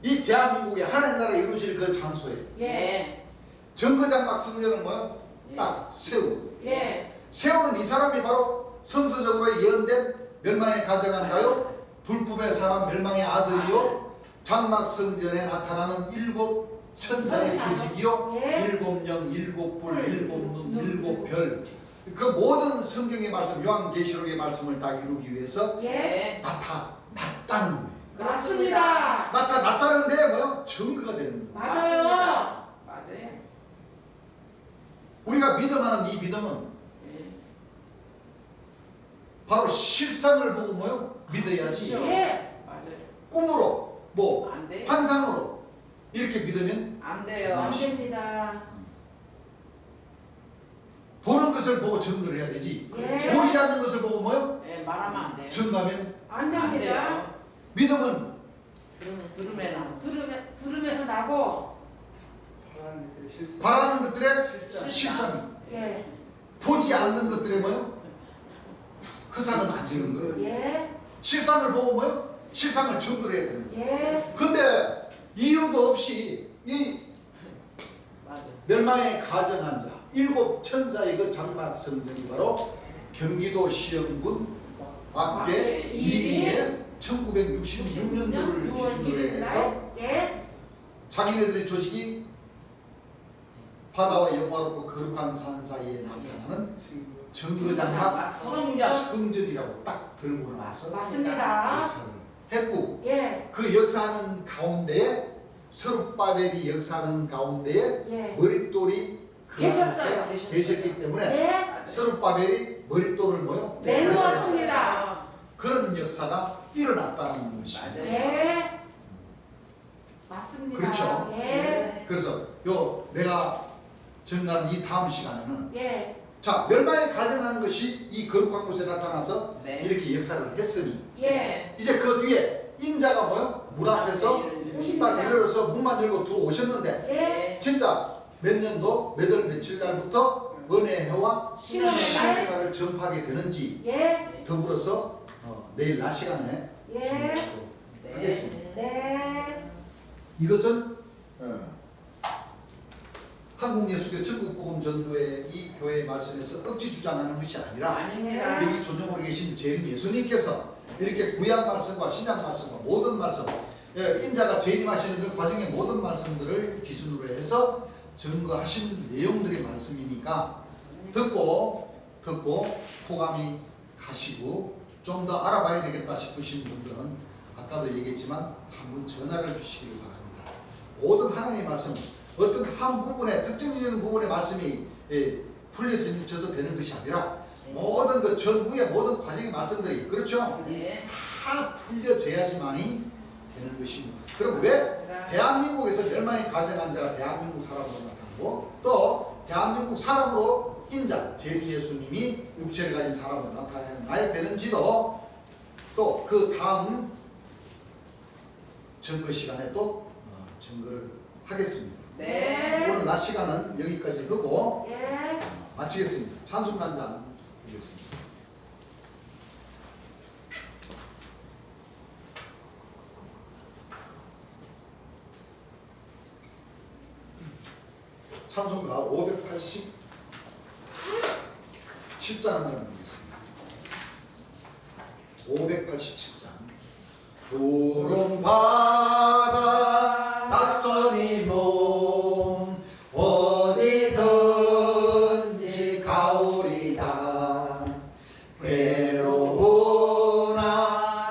이 대한민국의 하나님 나라 이루어질 그 장소에 예. 정거장막 성전을 뭐요? 예. 딱 세우고 예. 세우는 이 사람이 바로 성서적으로 예언된 멸망에 가증한 자요 불법의 사람 멸망의 아들이요 장막 성전에 나타나는 7 천사의 조직이요 예. 7 영, 7 불, 7 눈, 7 별. 그 모든 성경의 말씀, 요한계시록의 말씀을 다 이루기 위해서 예. 나타났다는 거예요. 맞습니다. 나타났다는데 뭐요? 증거가 되는 거예요. 맞아요. 맞아요. 우리가 믿음하는 이 믿음은 예. 바로 실상을 보고 뭐요? 믿어야지. 그렇죠. 예. 맞아요. 꿈으로, 뭐 안 돼요. 환상으로 이렇게 믿으면 안 돼요. 안 됩니다. 보는 것을 보고 증거를 해야 되지. 예. 보이지 않는 것을 보고 뭐요? 예, 말하면 안 돼요. 증거하면 안 안 됩니다. 돼요. 믿음은 들으면 들으면서 나고. 바라는 것들의 실상. 실상이 예. 보지 않는 것들의 뭐요? 허상은 안 지는 거예요. 예. 실상을 보고 뭐요? 실상을 증거를 해야 되는 거예요. 예. 근데 이유도 없이 이 맞아. 멸망에 가정한 자 7 천사의 그 장막 성전이 바로 경기도 시흥군 밖에 이리에 1966년도를 기준으로 해서 예. 자기네들의 조직이 바다와 영화롭고 거룩한 산 사이에 나타나는 정거장막 성전. 성전이라고 딱 들고 나와서 맞습니다. 역사를 했고 예. 그 역사하는 가운데에 스룹바벨이 역사하는 가운데에 예. 머릿돌이 그 계셨어요. 안에서 계셨기 때문에 예. 스룹바벨이 머릿돌을 뭐요? 내놓았습니다. 그런 역사가 일어났다는 것입니다. 예. 맞습니다. 그렇죠. 예. 그래서 내가 전한 이 다음 시간에는 예. 자 멸망에 가정한 것이 이 거룩한 곳에 나타나서 네. 이렇게 역사를 했으니 예. 이제 그 뒤에 인자가 뭐요? 물 앞에서 딱 일어나서 문만 열고 들어오셨는데 예. 진짜 몇 년도 몇 월 며칠 날부터 은혜의 해와 신원의 신원의 날을 전파하게 되는지 예. 더불어서 내일 낮 시간에 예. 진행하도록 하겠습니다. 네. 이것은 한국예수교 전국복음전도회 이 교회의 말씀에서 억지 주장하는 것이 아니라 아닙니다. 여기 존중으로 계신 재림 예수님께서 이렇게 구약 말씀과 신약 말씀과 모든 말씀 인자가 재림하시는 그 과정의 모든 말씀들을 기준으로 해서 증거하신 내용들의 말씀이니까 듣고 호감이 가시고 좀 더 알아봐야 되겠다 싶으신 분들은 아까도 얘기했지만 한번 전화를 주시기를 바랍니다. 모든 하나님의 말씀, 어떤 한 부분에 특정적인 부분의 말씀이 풀려져서 되는 것이 아니라 모든 그 전후의 모든 과정의 말씀들이 그렇죠? 네. 다 풀려져야지만이 되는 것입니다. 그럼 왜 대한민국에서 멸망에 가정한 자가 대한민국 사람으로 나타나고 또 대한민국 사람으로 인자 재림 예수님이 육체를 가진 사람으로 나타나야 되는지도 또 그 다음 증거 시간에 또 증거를 하겠습니다. 네. 오늘 낮 시간은 여기까지 하고 예. 마치겠습니다. 찬송단장 드리겠습니다. 찬송가 587장 한장 드리겠습니다. 587장. 푸른 바다 낯선 이 몸 어디든지 가오리다. 외로우나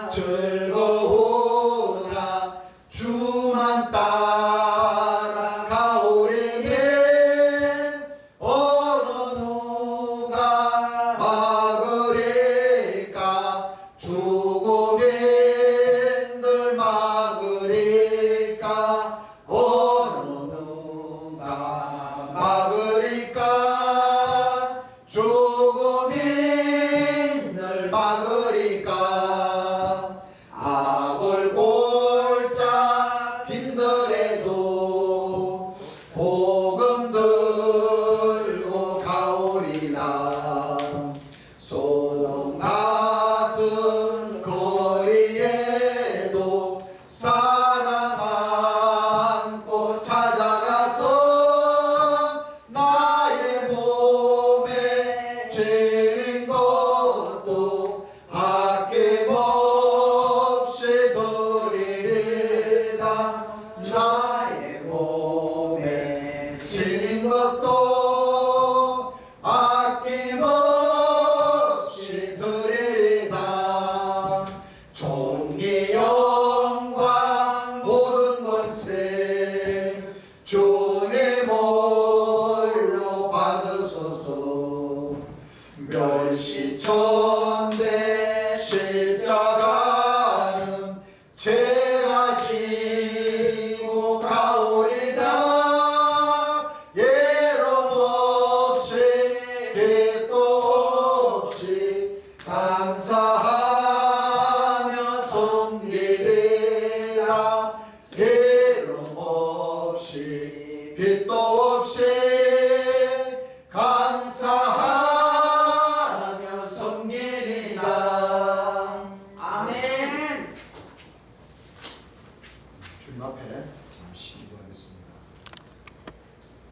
즐거우나 주만 따라 가오리니 어느 누가 막으리까. 죽음인들 막으리까. 어느 누가 막으리까. 죽음인들 막으리까. 악을 골짜 빈들에도 복음 들고 가오리라. 소돔 같은 거리에도 사랑 안고 찾아가서 나의 몸에 지는 것도 아낌없이 드리리다. 나의 몸에 지는 것도 아낌없이 드리리다. 존귀 영광 모든 권세 주님 홀로 받으소서. 멸시천대 십자가는 제가 지고 가오리다. 예rom 없이 빛도 없이 감사하며 섬기리라. 예rom 없이 빛도 없이 감사하며 섬기리라. 아멘. 주님 앞에 잠시 기도하겠습니다.